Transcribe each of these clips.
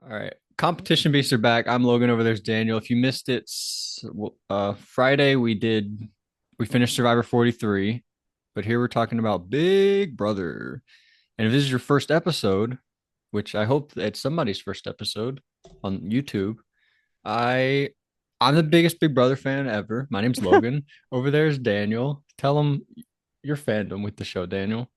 All right. Competition beasts are back. I'm Logan. Over there's Daniel. If you missed it, Friday we finished Survivor 43, but here we're talking about Big Brother. And if this is your first episode, which I hope it's somebody's first episode on YouTube, I I'm the biggest Big Brother fan ever. My name's Logan. Over there's Daniel. Tell them your fandom with the show, Daniel.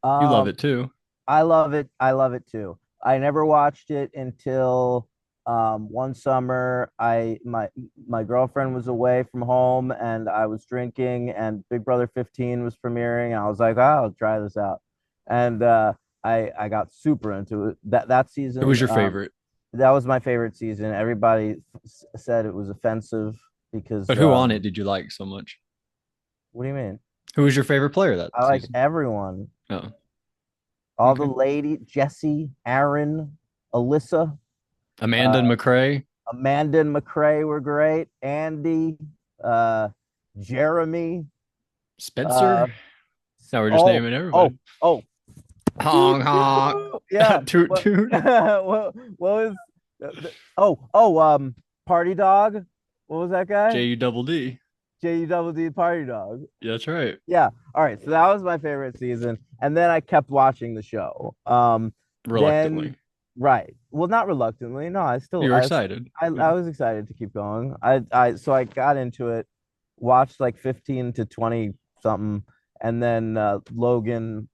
You love Um, it too. I love it. I love it too. I never watched it until one summer my girlfriend was away from home and I was drinking and Big Brother 15 was premiering and I was like, oh, I'll try this out. And I got super into it. That Who was season, your favorite? that was my favorite season. Everybody said it was offensive because But who on it did you like so much? what do you mean? Who was your favorite player that I like season? everyone. Oh, All the okay. lady, Jesse, Aaron, Alyssa, Amanda uh, and McCrae, Amanda and McCrae were great. Andy, uh, Jeremy. Uh, Spencer. Now we're just oh, naming everybody. oh, oh. Honk honk. Yeah. Toot What? toot. What was? Party Dog. What was that guy? JUDD. JUDD Party Dog. Yeah, that's right. Yeah. All right. So that was my favorite season, and then I kept watching the show. Then Reluctantly. right. Well, not reluctantly. No, I still You were excited. Yeah. I was excited to keep going. I got into it, watched like 15 to 20 something, and then Logan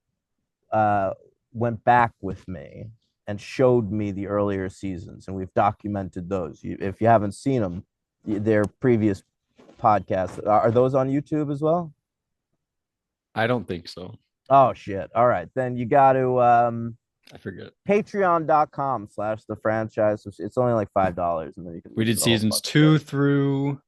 uh went back with me and showed me the earlier seasons, and we've documented those. If you haven't seen them, their previous podcasts are those on YouTube as well? I don't think so. Oh shit. All right. Then you got to I forget. patreon.com/slash the franchise. It's only like $5 and then you can We listen did to the whole seasons fucking thing. 2 through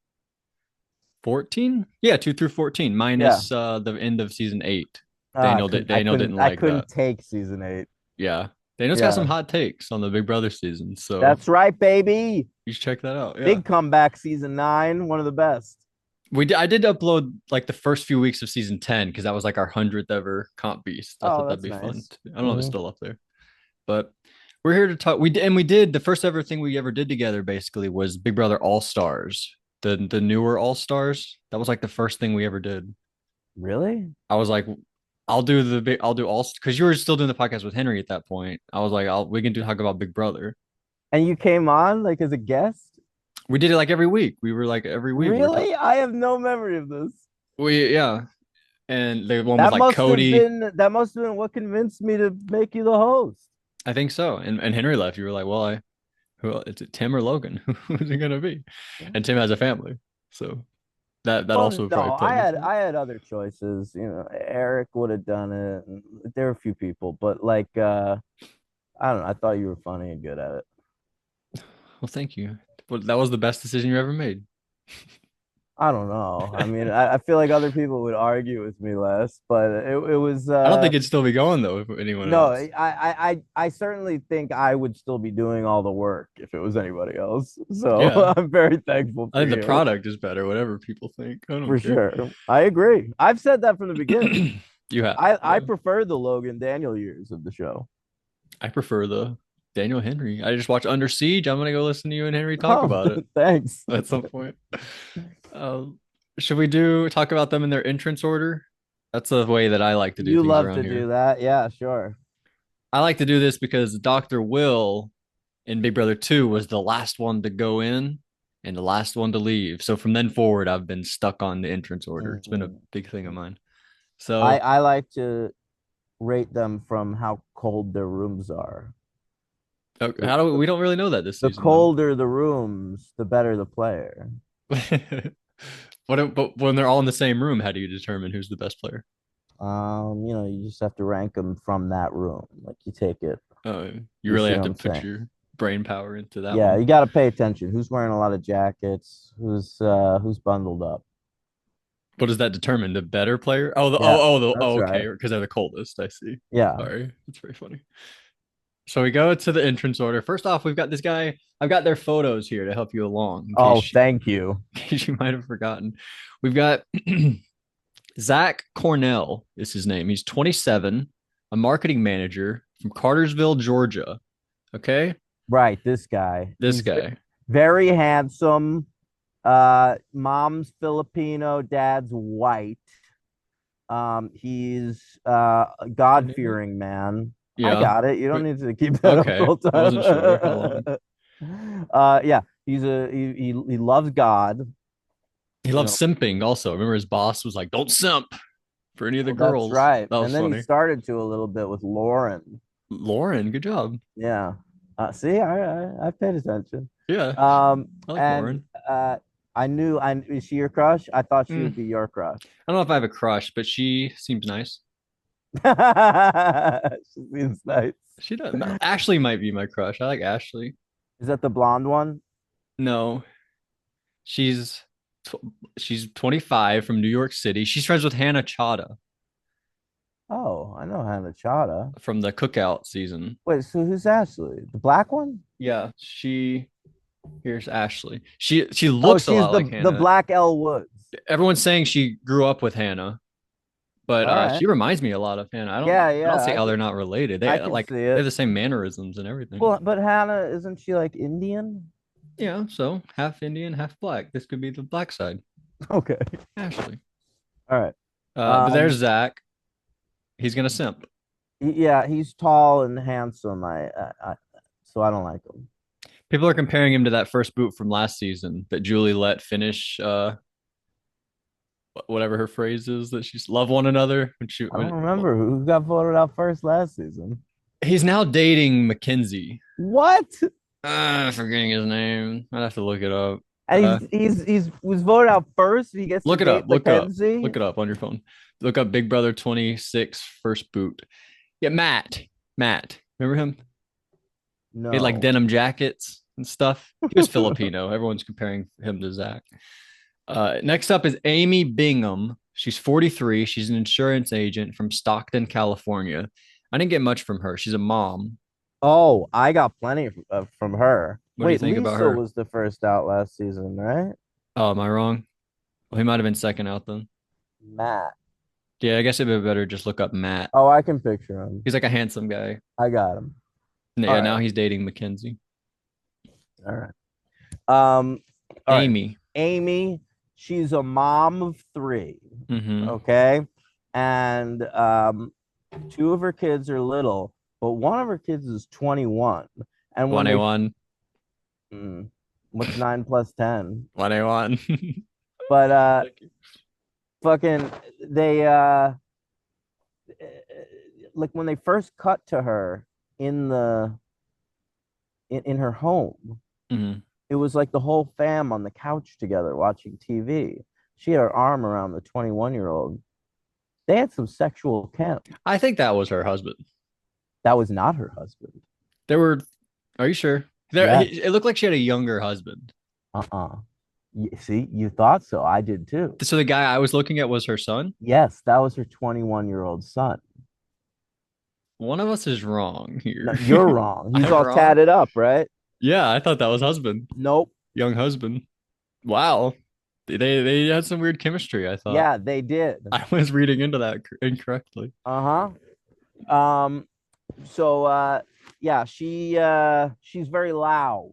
14. Yeah, 2 through 14, Yeah. minus the end of season 8. Daniel didn't I like that. couldn't take season 8. Yeah. Daniel's got some Yeah. hot takes on the Big Brother season, so That's right, baby. you should check that out. Yeah. Big comeback season 9, one of the best. I did upload like the first few weeks of season 10 because that was like our 100th ever comp beast. I Oh, thought that'd that's be fun. nice. I don't know if it's Hmm. still up there, but we're here to talk. We did the first ever thing we ever did together basically was Big Brother All Stars, the newer All Stars. That was like the first thing we ever did. Really? I was like, I'll do all because you were still doing the podcast with Henry at that point. I was like, we can do talk about Big Brother. And you came on like as a guest? We did it like every week. We were like every week we were talking. Really? I have no memory of this. We yeah, and the one with like Cody. That must have been what convinced me to make you the host. I think so. And Henry left. You were like, well, it's Tim or Logan. Who's it gonna be? And Tim has a family, so that Well, also probably no, played into it. I had other choices. You know, Eric would have done it. And there were a few people, but like I don't know. I thought you were funny and good at it. Well, thank you. But that was the best decision you ever made. I don't know. I mean, I feel like other people would argue with me less, but it was I don't think it'd still be going though if anyone no, else. I certainly think I would still be doing all the work if it was anybody else. Yeah, So I'm very thankful I for think the you. product is better. Whatever people think, I don't For care. sure. I agree. I've said that from the beginning. You have, I yeah. prefer the Logan Daniel years of the show. I prefer the Daniel Henry. I just watched Under Siege. I'm gonna go listen to you and Henry talk Oh, about it thanks. at some point. Um, should we do talk about them in their entrance order? That's the way that I like to do You things love around to do here. that. Yeah, sure. I like to do this because Dr. Will in Big Brother 2 was the last one to go in and the last one to leave. So from then forward, I've been stuck on the entrance order. It's been a Mhm. big thing of mine. So I like to rate them from how cold their rooms are. okay, The, how do we don't really know that this the season though. colder the rooms, the better the player. But when they're all in the same room, how do you determine who's the best player? You just have to rank them from that room. Like you take it. Oh, you You really see have what to I'm put saying? your brain power into that Yeah, one. you got to pay attention. Who's wearing a lot of jackets? Who's bundled up? What does that determine? The better player? Yeah, that's Okay, right. because they're the coldest. I see. Yeah. Sorry, that's very funny. So we go to the entrance order. First off, we've got this guy. I've got their photos here to help you along Oh, thank you. in case you might have forgotten. We've got Zach Cornell is his name. He's 27, a marketing manager from Cartersville, Georgia. Okay. Right, this guy. This guy. Very handsome. Mom's Filipino, dad's white. He's a I knew it. God-fearing man. I Yeah. got it. You don't Wait, need to keep that up the okay. whole I wasn't sure how long. time. Yeah, he loves God. He You loves know, simping also. Remember his boss was like, don't simp for any of the well, that's girls. right. That was And then he funny. started to a little bit with Lauren. Lauren, good job. Yeah. See, I paid attention. Yeah, Um, I like and Lauren. I is she your crush? I thought she Mm, would be your crush. I don't know if I have a crush, but she seems nice. She seems nice. She does. Ashley might be my crush. I like Ashley. Is that the blonde one? No, she's tw she's 25 from New York City. She's friends with Hannah Chada Oh, I know Hannah Chada. from the Cookout season. Wait, so who's Ashley? The black one? Yeah, here's Ashley. She Oh, looks a she's lot like the Hannah. black Elle Woods. Everyone's saying she grew up with Hannah, but All right. she reminds me a lot of Hannah. Yeah, I don't yeah, see how they're not related. They I can like see they it. have the same mannerisms and everything. Well, but Hannah, isn't she like Indian? Yeah, so half Indian, half black. This could be the black side. Okay. Ashley. All right. But there's Um, Zach. He's gonna simp. yeah, he's tall and handsome. So I don't like him. People are comparing him to that first boot from last season that Julie let finish. Whatever her phrase is that she's love one another when she I don't when, well, remember who got voted out first last season. he's now dating Mackenzie. What? Forgetting his name. I'd have to look it up. And he's was voted out first. He gets to Look it date up. Mackenzie. Look it up on your phone. Look up Big Brother 26 first boot. Yeah, Matt. Matt. Remember him? He had like No. denim jackets and stuff. He was Filipino. Everyone's comparing him to Zach. Next up is Amy Bingham. She's 43. She's an insurance agent from Stockton, California. I didn't get much from her. She's a mom. Oh, I got plenty from her. What do you Wait, think about Lisa her? was the first out last season, right? Oh, am I wrong? Well, he might have been second out then. Matt. Yeah, I guess it'd be better just look up Matt. Oh, I can picture him. He's like a handsome guy. I got him. All Yeah, right. now he's dating Mackenzie. All right. Um, all right. Amy. Amy, she's a mom of three. Mm-hmm. Okay. And two of her kids are little, but one of her kids is 21. And when they 1A1. mm, what's 9 plus 10? 1A1. But fucking they like when they first cut to her in the in her home, Mm-hmm. it was like the whole fam on the couch together watching TV. She had her arm around the 21-year-old. They had some sexual chem. I think that was her husband. That was not her husband. There were, are you sure? Yes. It looked like she had a younger husband. Uh-uh. See, you thought so. I did too. So the guy I was looking at was her son. Yes, that was her 21-year-old son. One of us is wrong No, here. you're wrong. He's I'm all wrong. tatted up, right? Yeah, I thought that was husband, Nope. young husband. Wow, they had some weird chemistry. I thought Yeah, they did. I was reading into that incorrectly. Uh-huh. So yeah, she's very loud.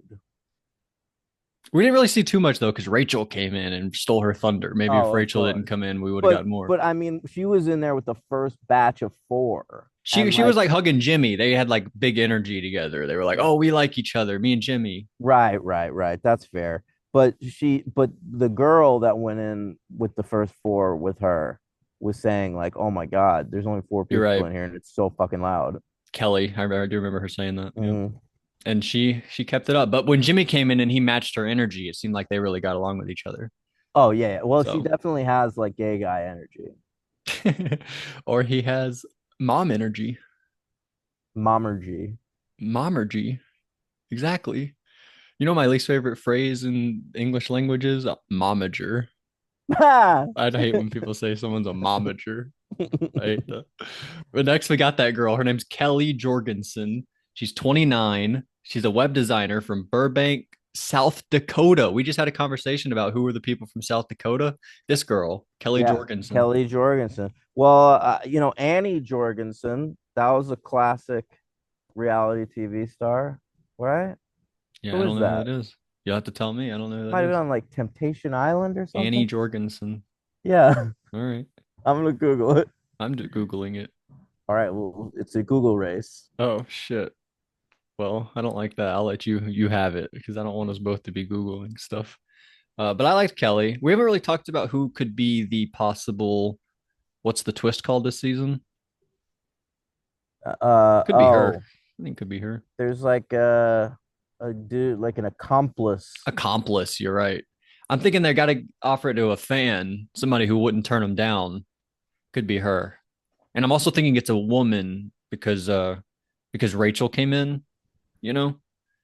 We didn't really see too much though, because Rachel came in and stole her thunder. Maybe if Oh, of Rachel course. didn't come in, we would have But gotten more. but I mean, she was in there with the first batch of four. And She was like like hugging Jimmy. They had like big energy together. They were like, "Oh, we like each other, me and Jimmy." right. That's fair. But the girl that went in with the first four with her was saying like, "Oh my God, there's only four You're people right, in here and it's so fucking loud." Kelly. I do remember her saying that. Yeah, Mm. and she kept it up. But when Jimmy came in and he matched her energy, it seemed like they really got along with each other. Oh yeah. Well, she So, definitely has like gay guy energy. or he has mom energy, Momergy. momergy. Exactly. You know my least favorite phrase in English language is momager. I'd hate when people say someone's a momager. I hate that. But next we got that girl. Her name's Kelly Jorgensen. She's 29. She's a web designer from Burbank, South Dakota. We just had a conversation about who were the people from South Dakota. This girl, Kelly Yeah, Jorgensen. Kelly Jorgensen. Well, Annie Jorgensen, that was a classic reality TV star, right? Yeah, Who I is don't know who that? it is. You'll have to tell me. I don't know who that Might have been is. on like Temptation Island or Annie something. Jorgensen. Yeah, All right. I'm gonna Google it. I'm Googling it. All right, well, it's a Google race. Oh shit. Well, I don't like that. I'll let you have it because I don't want us both to be Googling stuff. But I liked Kelly. We haven't really talked about who could be the possible what's the twist called this season? Could be her. Oh, I think it could be her. there's like a dude, like an accomplice. Accomplice, you're right. I'm thinking they gotta offer it to a fan, somebody who wouldn't turn them down. Could be her. And I'm also thinking it's a woman because Rachel came in, you know,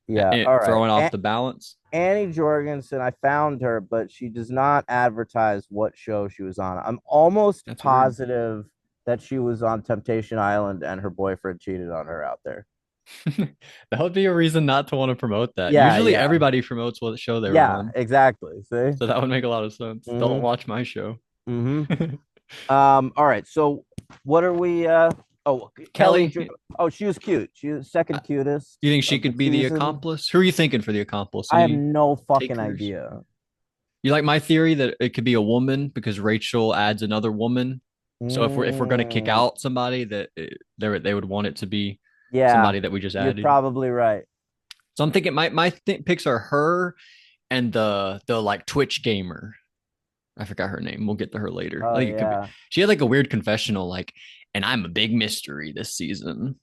Yeah, all right. throwing off the balance. Annie Jorgensen, I found her, but she does not advertise what show she was on. I'm almost That's weird. positive that she was on Temptation Island and her boyfriend cheated on her out there. That would be a reason not to want to promote that. Yeah, Usually yeah, everybody promotes what show they were yeah, on. exactly. See? So that would make a lot of sense. Don't Mm-hmm. watch my show. Mm-hmm. All right. So what are we oh Kelly, oh, she was cute. She was second cutest you think she of the could be the season. accomplice? Who are you thinking for the accomplice? I have Any no fucking takers? idea. You like my theory that it could be a woman because Rachel adds another woman. So if we're gonna kick Mm, out somebody, they would want it to be yeah, somebody that we just you're added. probably right. So I'm thinking my picks are her and the like Twitch gamer. I forgot her name. We'll get to her later. I Oh think it could be. yeah. She had like a weird confessional, like, and I'm a big mystery this season.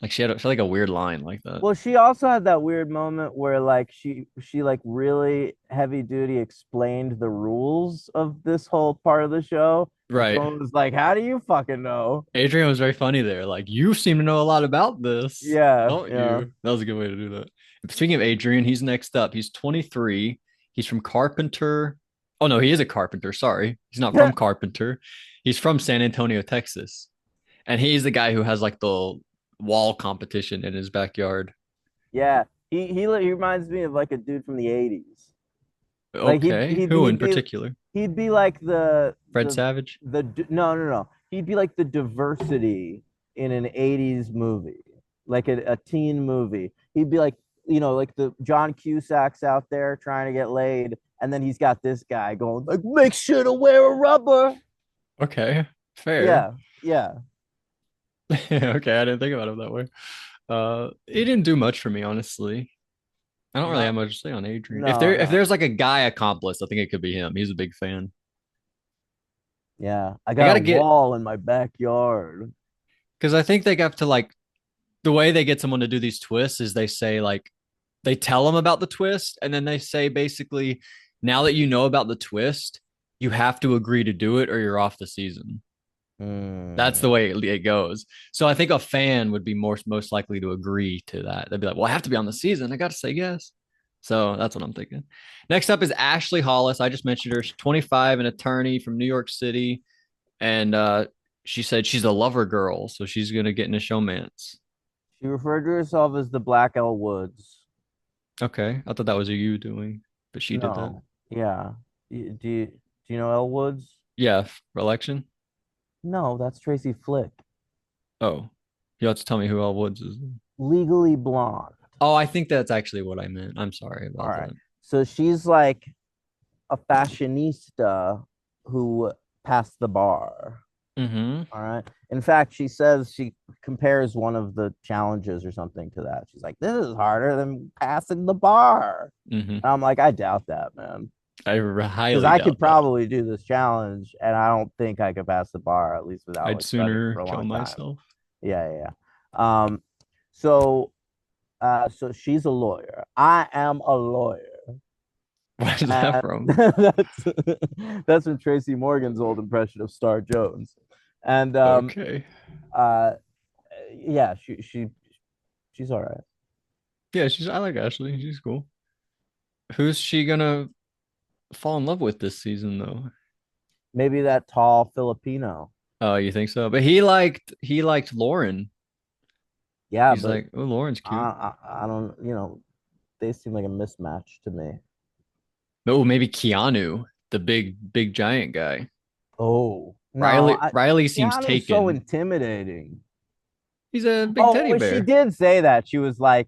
Like she had like a weird line like that. Well, she also had that weird moment where like she like really heavy duty explained the rules of this whole part of the show, and Right. someone was like, "How do you fucking know?" Adrian was very funny there. Like, you seem to know a lot about this, Yeah, don't yeah. you? That was a good way to do that. Speaking of Adrian, he's next up. He's 23. He's from Carpenter. Oh no, he is a carpenter. Sorry. He's not from Carpenter. He's from San Antonio, Texas. And he's the guy who has like the wall competition in his backyard. Yeah, he reminds me of like a dude from the '80s. Like Okay. Who in particular? he'd be like Fred Savage? no no no. He'd be like the diversity in an '80s movie, like a teen movie. He'd be like like the John Cusack's out there trying to get laid, and then he's got this guy going like, make sure to wear a rubber. Okay. Fair. Yeah, yeah. Okay, I didn't think about it that way. It didn't do much for me, honestly. I don't really No, have much to say on Adrian. no, If no. there's like a guy accomplice, I think it could be him. He's a big fan. Yeah, I I got a gotta get wall in my backyard. because I think they have to like the way they get someone to do these twists is they say like they tell them about the twist and then they say basically now that you know about the twist, you have to agree to do it or you're off the season. That's Hmm. the way it goes. So I think a fan would be most likely to agree to that. They'd be like, "Well, I have to be on the season. I got to say yes." So that's what I'm thinking. Next up is Ashley Hollis. I just mentioned her. She's 25, an attorney from New York City, and she said she's a lover girl, so she's gonna get in a showmance. She referred to herself as the Black Elle Woods. Okay, I thought that was a you doing, but she did that. No. Yeah. Do you know Elle Woods? Yeah, election. No, that's Tracy Flick. Oh, you have to tell me who Al Woods is. Legally Blonde. Oh, I think that's actually what I meant. I'm sorry All about right. that. So she's like a fashionista who passed the bar. Mm-hmm. All right. In fact, she says she compares one of the challenges or something to that. She's like, this is harder than passing the bar. Mm-hmm. And I'm like, I doubt that, man. Because Highly I could doubt that. probably do this challenge and I don't think I could pass the bar, at least without I'd like studying sooner for a kill long time. myself. Yeah, yeah, yeah. So so she's a lawyer. I am a lawyer. Where's that And from? that's from Tracy Morgan's old impression of Star Jones. And Okay. uh yeah, she's all right. Yeah, I like Ashley. She's cool. Who's she gonna fall in love with this season though? Maybe that tall Filipino. Oh, you think so? But he liked Lauren. Yeah, He's but like, oh, Lauren's cute. I don't, they seem like a mismatch to me. Oh, maybe Keanu, the big giant guy. Oh, no, Riley seems Keanu's so taken. intimidating. He's a big Oh, teddy well, she bear. did say that. She was like,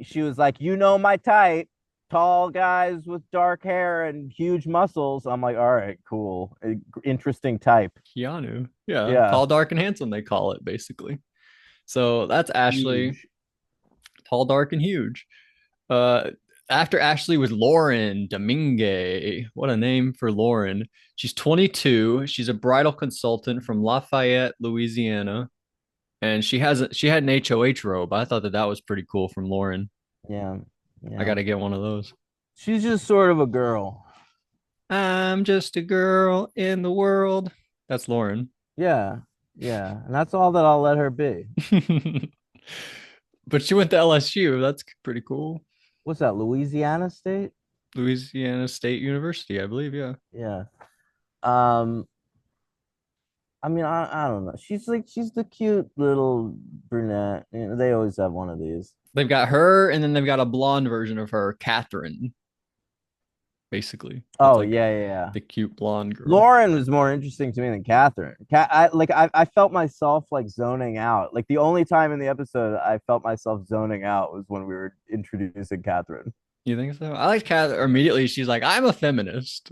she was like, you know my type, tall guys with dark hair and huge muscles. I'm like, all right, cool, interesting type. Keanu. Yeah, Yeah, tall, dark, and handsome. They call it basically. So that's Ashley, huge. tall, dark, and huge. Uh, After Ashley was Lauren Domingue. What a name for Lauren. She's 22. She's a bridal consultant from Lafayette, Louisiana, and she had an HOH robe. I thought that that was pretty cool from Lauren. Yeah, I yeah. got to get one of those. She's just sort of a girl. I'm just a girl in the world. That's Lauren. Yeah, yeah, and that's all that I'll let her be. But she went to LSU. That's pretty cool. What's that, Louisiana State? Louisiana State University, I believe. Yeah. Yeah. Um, I mean, I don't know. She's the cute little brunette. You know, they always have one of these. They've got her, and then they've got a blonde version of her, Catherine, basically. That's Oh like yeah, yeah, yeah. the cute blonde girl. Lauren was more interesting to me than Catherine. I felt myself like zoning out. Like the only time in the episode I felt myself zoning out was when we were introducing Catherine. You think so? I like Cat. Immediately, she's like, "I'm a feminist."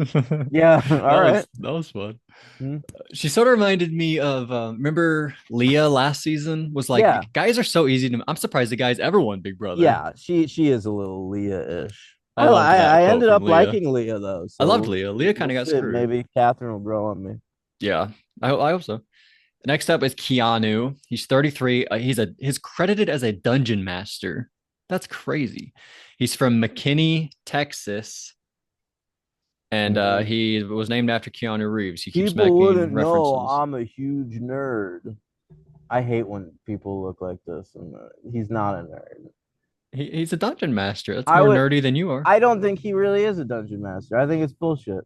Yeah, all right. That was fun. Hmm. She sort of reminded me of remember Leah last season was like Yeah, guys are so easy to. I'm surprised the guys ever won Big Brother. yeah. She is a little Leah-ish. I loved that I quote ended from up Leah. liking Leah though, I loved so Leah. Leah kind we'll of got see. screwed. Maybe Catherine will grow on me. Yeah, I hope so. Next up is Keanu. He's 33. He's credited as a dungeon master. That's crazy. He's from McKinney, Texas, and Mhm. he was named after Keanu Reeves. He keeps People making wouldn't know references. I'm a huge nerd. I hate when people look like this, and he's not a nerd. He's a dungeon master. That's I more would. nerdy than you are. I don't think he really is a dungeon master. I think it's bullshit.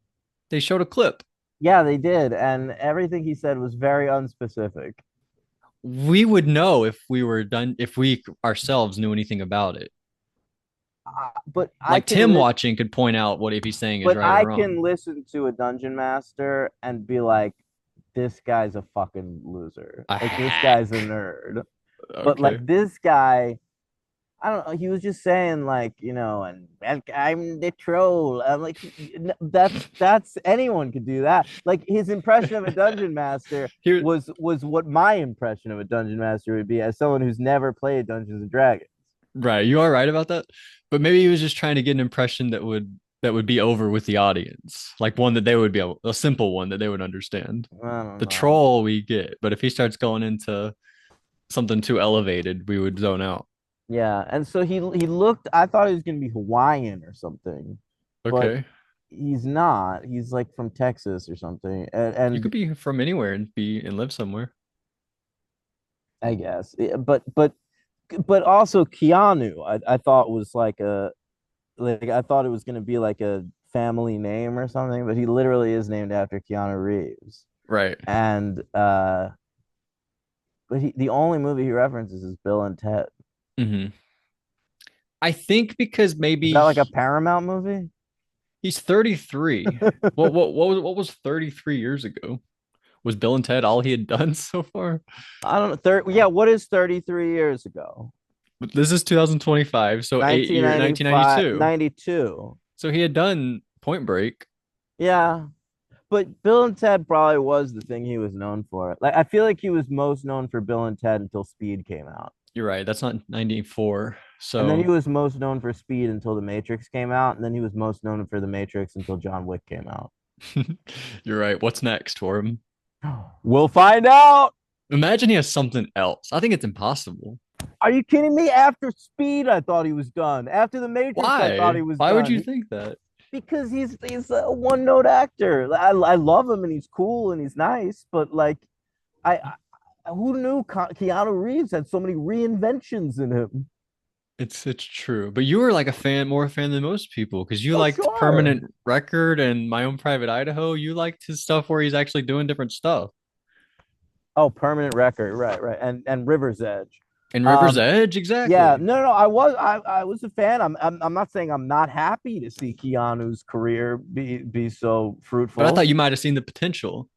They showed a clip. Yeah, they did, and everything he said was very unspecific. We would know if we were done if we ourselves knew anything about it. But I Like can Tim listen. watching could point out what if he's saying is But right or I wrong. can listen to a dungeon master and be like, "This guy's a fucking loser. A Like this guy's a hack. nerd." But Okay. like this guy, I don't know. He was just saying like, and I'm the troll. I'm like, that's anyone could do that. Like his impression of a dungeon master Here, was what my impression of a dungeon master would be as someone who's never played Dungeons and Dragons. right, you are right about that. But maybe he was just trying to get an impression that would be over with the audience, like one that they would be able, a simple one that they would understand. I don't The know. troll we get, but if he starts going into something too elevated, we would zone out. Yeah, and so he looked. I thought he was gonna be Hawaiian or something, but Okay, he's not. He's like from Texas or something. you could And be from anywhere and be and live somewhere. I guess, but also Keanu, I thought was like I thought it was gonna be like a family name or something, but he literally is named after Keanu Reeves. Right. And but the only movie he references is Bill and Ted. Hmm. I think because Is maybe that like a Paramount movie? he's 33. What was 33 years ago? Was Bill and Ted all he had done so far? I don't know. Yeah, what is 33 years ago? But this is 2025, so 8 year 1995, 1992. 92. So he had done Point Break. Yeah. But Bill and Ted probably was the thing he was known for. Like I feel like he was most known for Bill and Ted until Speed came out. You're right. That's not 94. And then So he was most known for Speed until The Matrix came out, and then he was most known for The Matrix until John Wick came out. you're right. What's next for him? We'll find out. Imagine he has something else. I think it's impossible. Are you kidding me? After Speed, I thought he was done. After The Matrix, I thought he Why? was Why would you done. think that? Because he's a one note actor. I love him and he's cool and he's nice, but like who knew Keanu Reeves had so many reinventions in him? It's true. But you were like a fan, more a fan than most people, because you Oh liked sure. Permanent Record and My Own Private Idaho. You liked his stuff where he's actually doing different stuff. Oh, Permanent Record, right, right, and River's Edge. And River's Um, Edge, yeah, exactly. no, I was a fan. I'm not saying I'm not happy to see Keanu's career be so But I fruitful. thought you might have seen the potential.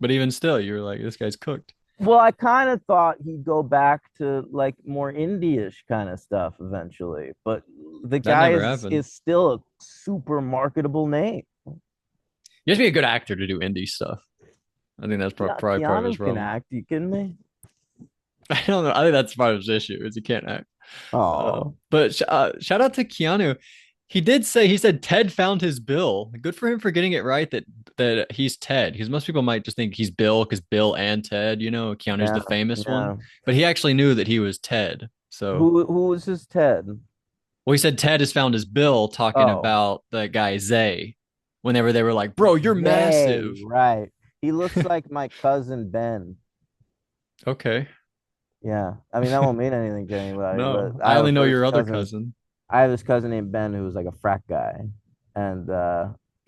But even still, you were like, this guy's cooked. Well, I kind of thought he'd go back to like more indie-ish kind of stuff eventually, but the That guy never is happened. is still a super marketable name. You have to be a good actor to do indie stuff. I think that's probably part of his Keanu can problem. act. You kidding me? I don't know. I think that's part of his issue is he can't act. Oh, But shout out to Keanu. He said Ted found his bill. Good for him for getting it right that he's Ted. Because most people might just think he's Bill because Bill and Ted, Keanu's yeah, the famous one. yeah. But he actually knew that he was Ted. So, Who was his Ted? well, he said Ted has found his bill talking Oh, about the guy Zay. Whenever they were like, "Bro, you're Zay, massive." right. He looks like my cousin Ben. Okay. Yeah. I mean, that won't mean anything to anybody, but No, I only know your other cousin. I have this cousin named Ben who's like a frat guy. And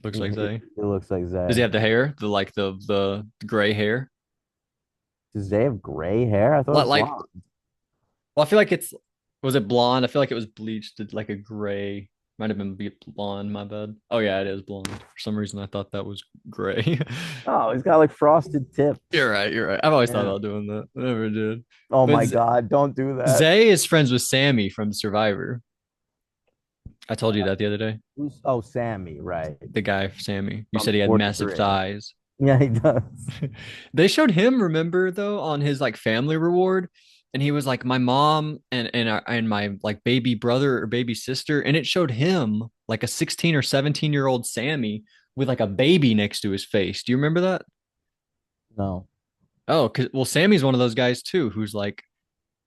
Looks like Zay. he looks like Does Zay. he have the hair? The gray hair? Does Zay have gray hair? I thought it was Like, blonde. well, I feel like was it blonde? I feel like it was bleached to like a gray. Might have been blonde, my bad. Oh yeah, it is blonde. For some reason I thought that was gray. Oh, he's got like frosted tips. You're right. I've always thought Yeah. about doing that. I never did. Oh But my God, don't do that. Zay is friends with Sammy from Survivor. I told you that the other day. Sammy, right. The guy, Sammy. You From said he had massive 43. thighs. Yeah, he does. They showed him, remember though, on his like family reward, and he was like my mom and my like baby brother or baby sister, and it showed him like a 16 or 17-year-old Sammy with like a baby next to his face. Do you remember that? No. Oh, well, Sammy's one of those guys too, who's like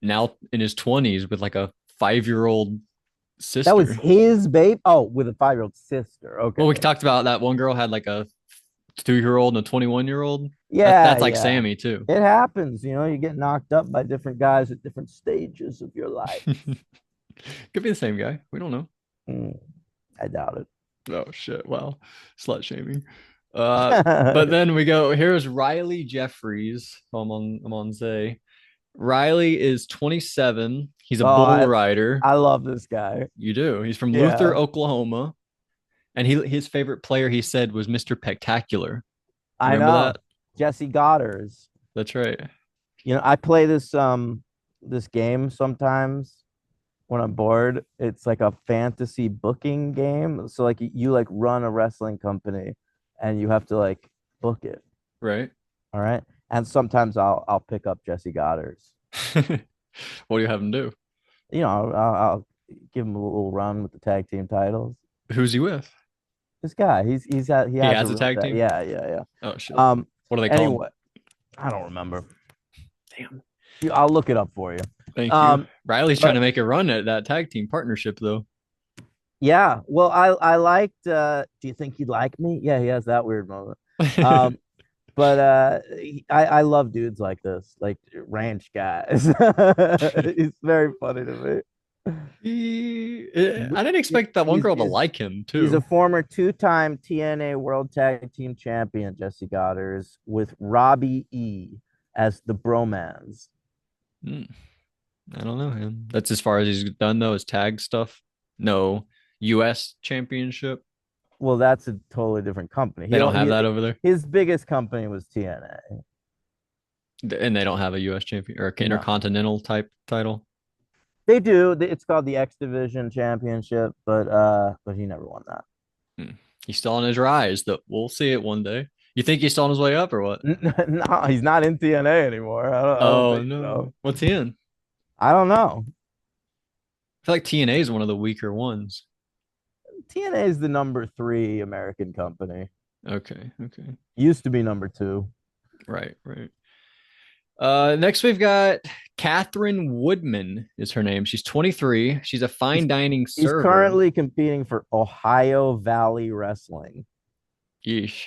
now in his 20s with like a 5-year-old That was sister. his babe. Oh, with a 5-year-old sister. Okay. Well, we talked about that one girl had like a 2-year-old and a 21-year-old. Yeah, That's like yeah. Sammy too. It happens, you get knocked up by different guys at different stages of your life. Could be the same guy. We don't know. Mm, I doubt Oh shit! Wow, slut shaming. But it. then we go. Here's Riley Jeffries. Oh, I'm on Zay. Riley is 27. He's a Oh, bull rider. I love this guy. You do. He's from Luther, Yeah, Oklahoma, and his favorite player he said was Mr. Pectacular. You I remember know. that? Jesse Goddard's. That's right. I play this game sometimes when I'm bored. It's like a fantasy booking game. So like you like run a wrestling company and you have to like book it. Right. All right. And sometimes I'll pick up Jesse Goddard's. What do you have him do? I'll give him a little run with the tag team titles. Who's he with? This guy, he He has a has a real tag team. yeah, yeah, yeah. Oh shit! Um, What are they called? anyway, I don't remember. Damn. I'll look it up for you. Thank you. Um, Riley's trying but to make a run at that tag team partnership though. yeah, well, I liked. Do you think he'd like me? Yeah, he has that weird moment. Um, but I love dudes like this, like ranch guys. He's very funny to I didn't me. expect that one He's girl to he's like him he's a too. former two-time TNA World Tag Team Champion, Jesse Goddard's, with Robbie E as the Bromans. Hmm. I don't know him. That's as far as he's done though, is tag stuff. No US championship. Well, that's a totally different company. They don't have that over there. His biggest company was TNA. And they don't have a US champion or No, intercontinental type title. they do. It's called the X Division Championship, but he never won that. Hmm. He's still on his rise, though. We'll see it one day. You think he's still on his way up or what? No, he's not in TNA anymore. I don't Oh think no. so. What's he in? I don't know. I feel like TNA is one of the weaker ones. TNA is the number three American company. Okay, okay. Used to be number two. Right, right. Next we've got Catherine Woodman is her name. She's 23. She's a He's fine dining he's server. currently competing for Ohio Valley Wrestling. Yeesh.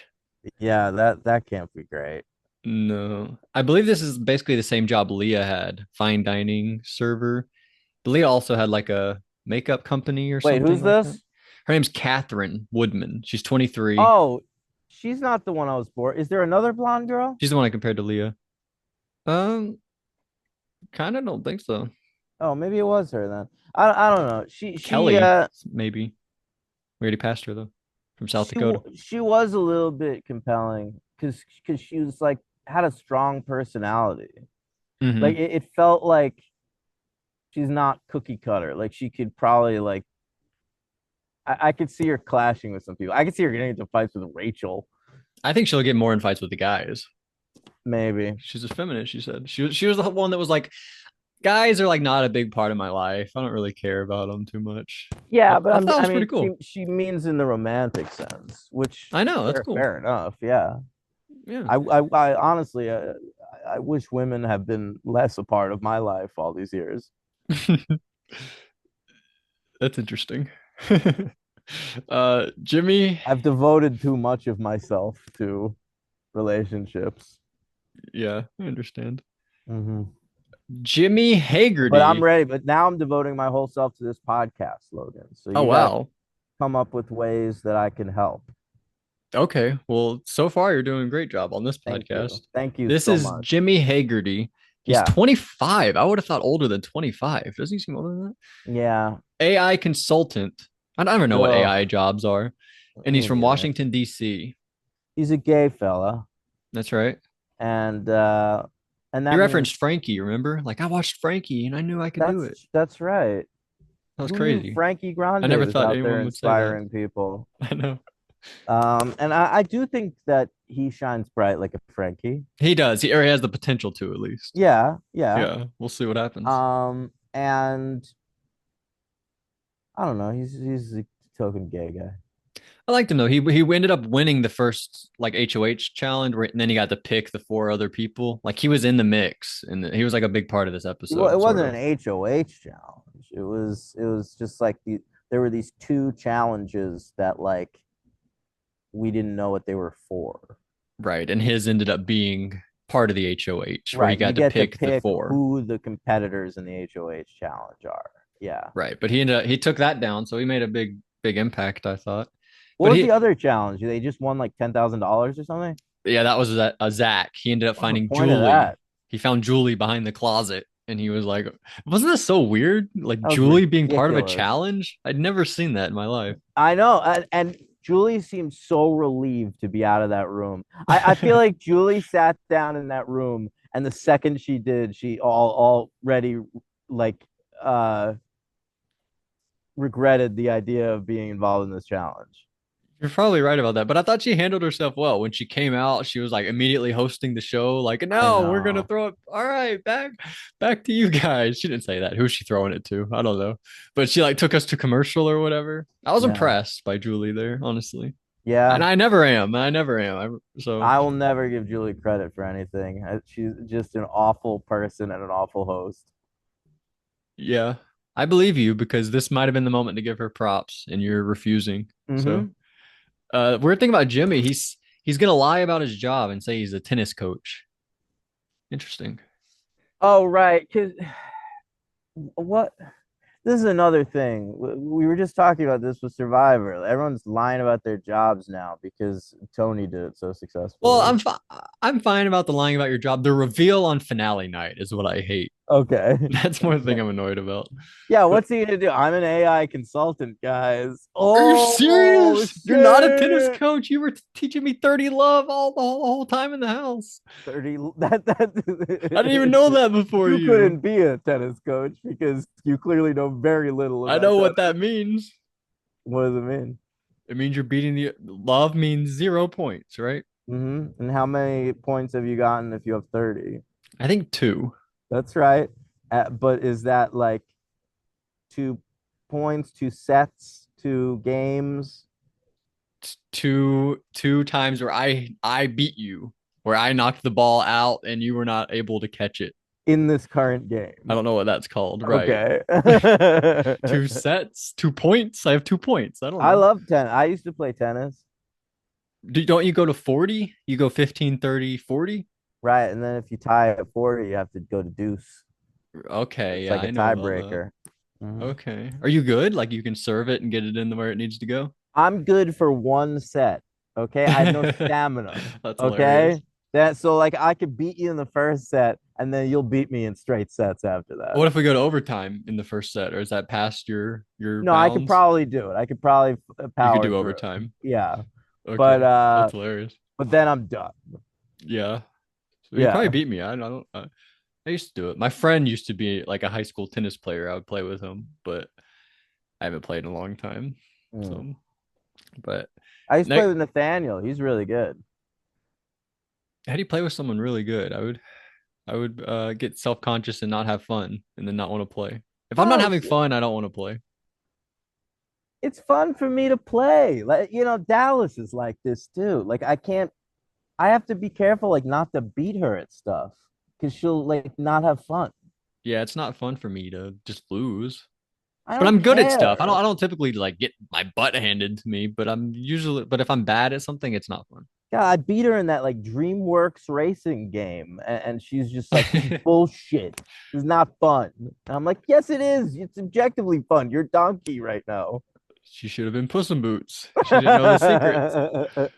Yeah, that can't be great. No. I believe this is basically the same job Leah had, fine dining server. But Leah also had like a makeup company or Wait, something who's like that. this? Her name's Catherine Woodman. She's 23. Oh, she's not the one I was bored. Is there another blonde girl? She's the one I compared to Leah. Um, kind of don't think so. Oh, maybe it was her then. I don't know. Kelly, maybe. We already passed her though, from South Dakota. She was a little bit compelling because she was like had a strong personality. Like Hmm. it felt like she's not cookie cutter. Like she could probably like I could see her clashing with some people. I could see her getting into fights with Rachel, I think she'll get more in fights with the guys. maybe. She's a feminist, she said. She was the one that was like, guys are like not a big part of my life. I don't really care about them too much. Yeah, but I thought it I was pretty mean, cool. she means in the romantic sense, which I know, that's cool. fair enough. Yeah, Yeah. I honestly, I wish women have been less a part of my life all these years. That's interesting. Jimmy, I've devoted too much of myself to relationships. yeah, I understand. Hmm. Jimmy But I'm Hagerty. ready. But now I'm devoting my whole self to this podcast, Logan. So Oh you got to wow. come up with ways that I can help. Okay. Well, so far you're doing a great job on this Thank podcast. you. Thank you This so is much. Jimmy Hagerty. He's Yeah. 25. I would have thought older than 25. Doesn't he seem older than that? Yeah. AI consultant. I don't even know what Ugh. AI jobs are. And he's Me from neither. Washington, D.C. He's a gay fella. That's right. And He that means referenced Frankie, remember? Like, I watched Frankie and I knew I could do it. that's right. That was Who knew crazy. Frankie I Grande never was thought out there anyone would say that. inspiring people? I know. And I do think that he shines bright like a Frankie. He does. Or he has the potential to at least. Yeah, yeah. Yeah. We'll see what happens. And I don't know. He's a token gay guy. I like to know he ended up winning the first like HOH challenge, and then he got to pick the four other people. Like he was in the mix, and he was like a big part of this Well, it episode, sort wasn't of. an HOH challenge. It was just like there were these two challenges that like we didn't know what they were for. Right, and his ended up being part of the HOH, where he Right. You got to get to pick the pick four. who the competitors in the HOH challenge are. Yeah. Right, but he took that down, so he made a big impact, I thought. What But was the he other challenge? They just won like $10,000 or something? yeah, that was a Zach. He ended up What was the finding point of Julie. that? He found Julie behind the closet, and he was like, "Wasn't that so weird? Like That was Julie being part of a ridiculous. challenge? I'd never seen that in my life." I know. And Julie seemed so relieved to be out of that room. I feel like Julie sat down in that room, and the second she did, she already like uh regretted the idea of being involved in this challenge. You're probably right about that, but I thought she handled herself well. When she came out, she was like immediately hosting the show, like, I no, we're gonna know. throw it. All right, back to you guys. She didn't say that. Who's she throwing it to? I don't know. But she like took us to commercial or whatever. I was Yeah. impressed by Julie there, honestly. And Yeah. I never am. I never am. So I will never give Julie credit for anything. She's just an awful person and an awful host. yeah. I believe you because this might have been the moment to give her props and you're refusing. So Mm-hmm. weird thing about Jimmy, he's gonna lie about his job and say he's a tennis coach. Interesting. Oh, right. Because what this is another thing. We were just talking about this with Survivor. Everyone's lying about their jobs now because Tony did it so Well, successfully. I'm fine about the lying about your job. The reveal on finale night is what I hate. Okay. That's one thing I'm annoyed about. Yeah, But what's he gonna do? I'm an AI consultant, guys. are you Oh serious? You're not a tennis shit. coach. You were teaching me 30 love all the whole time in the house. 30 I didn't even that know that before you you. couldn't be a tennis coach because you clearly know very little I about know tennis. what that means. What does it mean? It means you're beating the love means 0 points, right? And how many points have you gotten if you have 30? I think two. That's right. But is that like 2 points, 2 sets, 2 games Two times where I beat you, where I knocked the ball out and you were not able to catch it. in this current I game? don't know what that's called. Right. Okay. Two sets, 2 points. I have 2 points. I don't I know. love tennis. I used to play tennis. Don't you go to 40? You go 15, 30, 40? Right. And then if you tie at 40, you have to go to deuce. Okay, It's yeah, like a I know about that. tiebreaker. Mhm. Okay. Are you good? Like you can serve it and get it in the where it needs to go? I'm good for 1 set. Okay. I have no stamina. That's hilarious. Okay. That so like I could beat you in the first set and then you'll beat me in straight sets after that. What if we go to overtime in the first set, or is that past your No, I could bounds? probably do it. I could probably You could power do through. overtime. Yeah. But Okay, uh that's hilarious. but then I'm done. Yeah. So he probably Yeah. beat me. I don't. I used to do it. My friend used to be like a high school tennis player. I would play with him, but I haven't played in a long time. Mm. So, but I used to play next, with Nathaniel. He's really good. how do you play with someone really good? I would get self conscious and not have fun, and then not want to play. If I'm not No, having fun, I don't want to play. it's fun for me to play. Like, Dallas is like this too. Like I have to be careful like not to beat her at stuff because she'll like not have fun. Yeah, it's not fun for me to just lose. I But don't I'm good at stuff. care. I don't typically like get my butt handed to me, but but if I'm bad at something, it's not Yeah, I beat her in that like DreamWorks racing game, and she's just like, "This is fun. bullshit. This is not fun." And I'm like, "Yes, it is. It's objectively fun. You're donkey right now." She should have been Puss in Boots. She didn't know the secrets.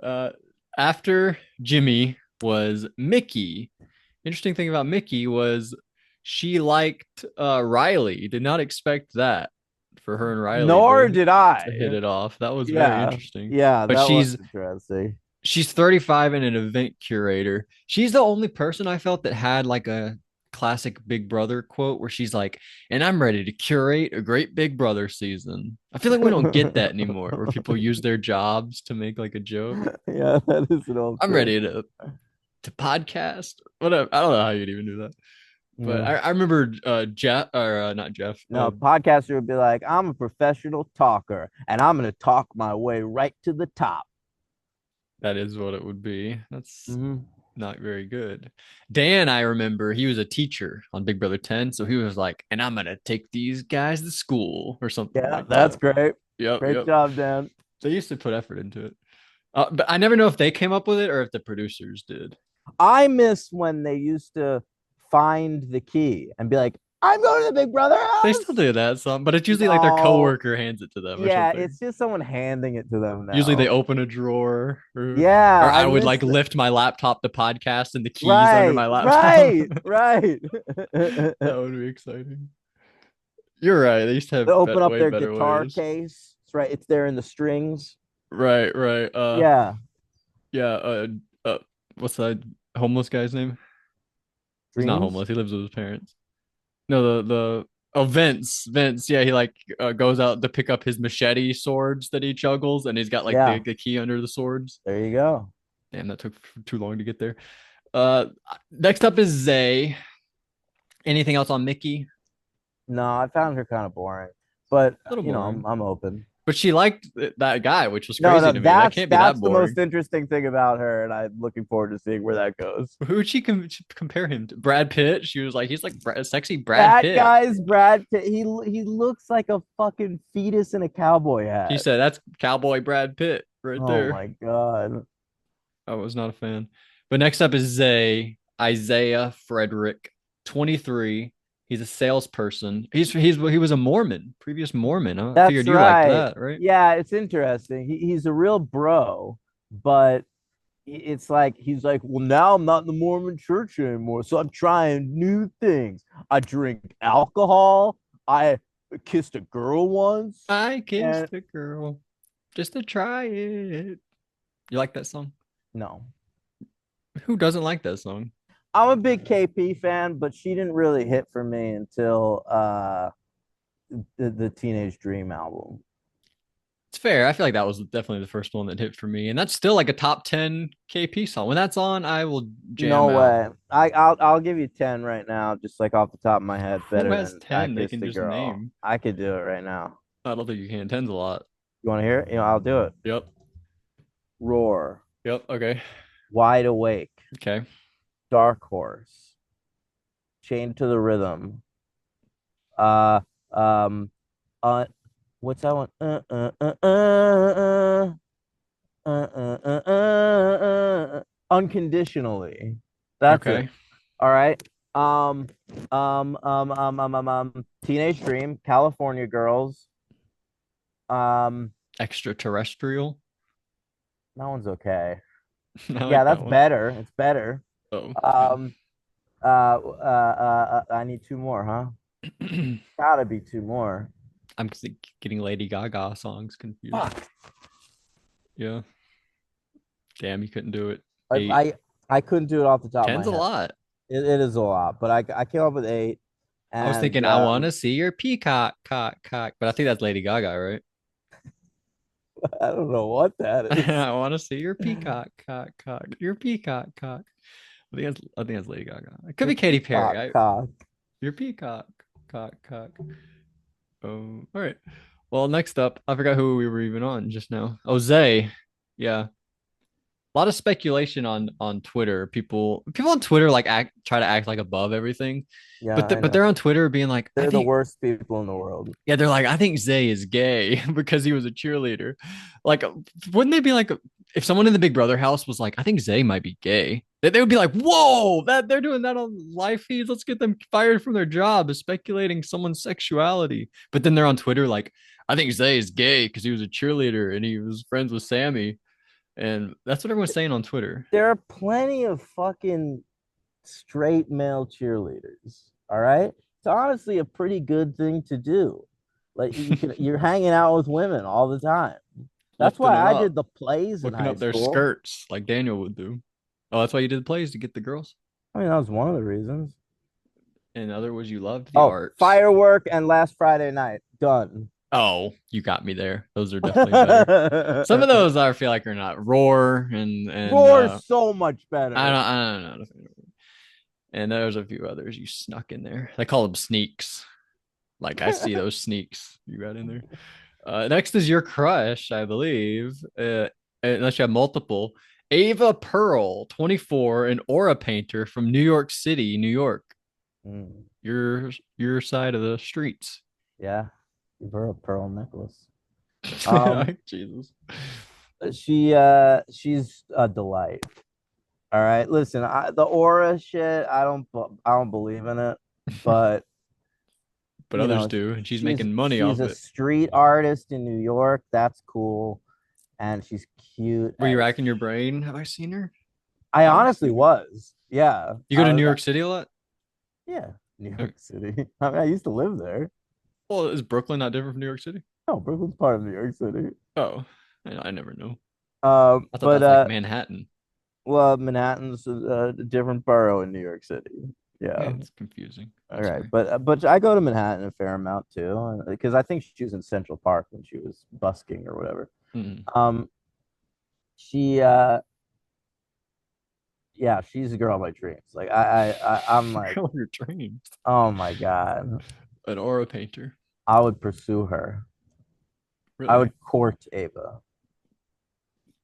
Uh, After Jimmy was Mickey. Interesting thing about Mickey was she liked Riley. Did not expect that for her and Riley Nor did to hit I. it off. That was very Yeah, interesting. yeah, But that was interesting. she's 35 and an event curator. She's the only person I felt that had like a classic Big Brother quote where she's like, "And I'm ready to curate a great Big Brother season." I feel like we don't get that anymore, where people use their jobs to make like a joke. Yeah, that is an old I'm thing. ready to podcast. Whatever. I don't know how you'd even do that. But Yeah. I remember Jeff or not Jeff. No, podcaster would be like, "I'm a professional talker, and I'm going to talk my way right to the top." That is what it would be. That's Mhm. not very good. Dan, I remember he was a teacher on Big Brother 10, so he was like, "And I'm gonna take these guys to school" or something Yeah, like that's that. great. Yep, Great yep. job, Dan. They used to put effort into it. But I never know if they came up with it or if the producers did. I miss when they used to find the key and be like, "I'm going to the Big Brother They still house." do that some, but it's usually like their No, coworker hands it to them or yeah, something. it's just someone handing it to them Usually they now. open a drawer or Yeah, I I would miss like lift my laptop to podcast and the keys under right, my laptop. right, right. That would be exciting. You're right. They used to They have open up way their better guitar ways. case. It's right. It's there in the strings. Right, right. Yeah, Yeah. What's that homeless guy's name? He's not dreams. homeless. He lives with his parents. No, oh Vince. Vince. Yeah, he like goes out to pick up his machete swords that he juggles, and he's got like Yeah, the key under the swords. there you go. Damn, that took too long to get there. Uh, Next up is Zay. Anything else on Mickey? No, I found her kind of boring, but A little boring. I'm open. But she liked that guy, which was No, crazy no, to me. That that's can't be that that's the most boring. interesting thing about her, and I'm looking forward to seeing where that goes. Who would she compare him to? Brad Pitt. She was like, he's like sexy Brad That Pitt. guy's Brad Pitt. He looks like a fucking fetus in a cowboy She hat. said, "That's Cowboy Brad Pitt right Oh there." my god. I was not a fan. But next up is Isaiah Frederick, 23. He's a salesperson. He was a Mormon, previous Mormon. I That's figured you liked right. that, right? Yeah, it's interesting. He's a real bro, but it's like he's like, "Well, now I'm not in the Mormon church anymore, so I'm trying new things. I drink alcohol. I kissed a girl once, I and kissed a girl just to try it. You like that song? no." Who doesn't like that song? I'm a big KP fan, but she didn't really hit for me until the Teenage Dream album. It's fair. I feel like that was definitely the first one that hit for me, and that's still like a top 10 KP song. When that's on, I will No jam out. way. I'll give you 10 right now, just like off the top of my head, Who better has than I 10 they Kissed can a just Girl. name? I could do it right now. I don't think you can. 10's a lot. You want to hear it? I'll do it. Yep. Roar, Yep. Okay. Wide Awake, Okay. Dark Horse, Chained to the Rhythm. Uh, um, uh, what's that one? Unconditionally. That's it. Okay. All right. Teenage Dream, California Girls. Um, Extraterrestrial. that one's okay. I Yeah, like that's that one. better. It's better. Oh. Um, I need two more, huh? Gotta be two more. I'm getting Lady Gaga songs confused. Fuck. Yeah. Damn, you couldn't do it. I, Eight. I I couldn't do it off the top of my 10's a head. lot. It is a lot, but I came up with eight, I was and thinking, I want to see your peacock, cock. But I think that's Lady Gaga, right? I don't know what that is. I want to see your peacock, cock. Your peacock, cock. I think that's Lady Gaga. It could Your be Katy Perry. peacock cock. Your peacock, cock. All right. Well, next up, I forgot who we were even on just now. Oh, Zay. Yeah. A lot of speculation on Twitter. People on Twitter like try to act like above everything, Yeah, I but they're know. on Twitter being like, I They're the think worst people in the world. yeah, they're like, I think Zay is gay because he was a cheerleader. Like, wouldn't they be like, if someone in the Big Brother house was like, I think Zay might be gay, they would be like, whoa, that they're doing that on live feeds. Let's get them fired from their job, is speculating someone's sexuality. But then they're on Twitter like, I think Zay is gay because he was a cheerleader and he was friends with Sammy. And that's what everyone's saying on Twitter. There are plenty of fucking straight male cheerleaders. All right. It's honestly a pretty good thing to do. Like you're hanging out with women all the time. That's Lifting why them I up, did the plays in looking high up their school. skirts like Daniel would do. Oh, that's why you did the plays to get the girls. I mean, that was one of the reasons. In other words, you loved the Oh, arts. firework and last Friday night. Done. Oh, you got me there. Those are definitely better. Some of those I feel like are not. Roar and Roar's so much better. I don't know. And there's a few others you snuck in there. They call them sneaks. Like I see those sneaks you got in there. Next is your crush, I believe. Unless you have multiple. Ava Pearl, 24, an aura painter from New York City, New York. Mm, Your side of the streets. yeah. Give her a pearl necklace. Um, Jesus. she's a delight. All right, listen, the aura shit, I don't believe in it, but But you others know, do, and she's she's making money she's off a it. street artist in New York. That's cool, and she's cute Were you as. racking your brain? Have I seen her? I Have I honestly seen her? was, yeah, You go to New York City a lot? yeah, New Uh, York City. I mean, I used to live there. Well, is Brooklyn not different from New York City? No, Brooklyn's part of New York City. Oh, I never know. I thought But that's like Manhattan. well, Manhattan's a different borough in New York City. Yeah, Yeah. it's confusing. All I'm right, sorry. but I go to Manhattan a fair amount too, because I think she was in Central Park when she was busking or whatever. Mm. Um, she yeah, she's the girl of my dreams. Like I'm like, Girl, your dreams. oh my god, An aura painter. I would pursue her. I Really? would court Ava.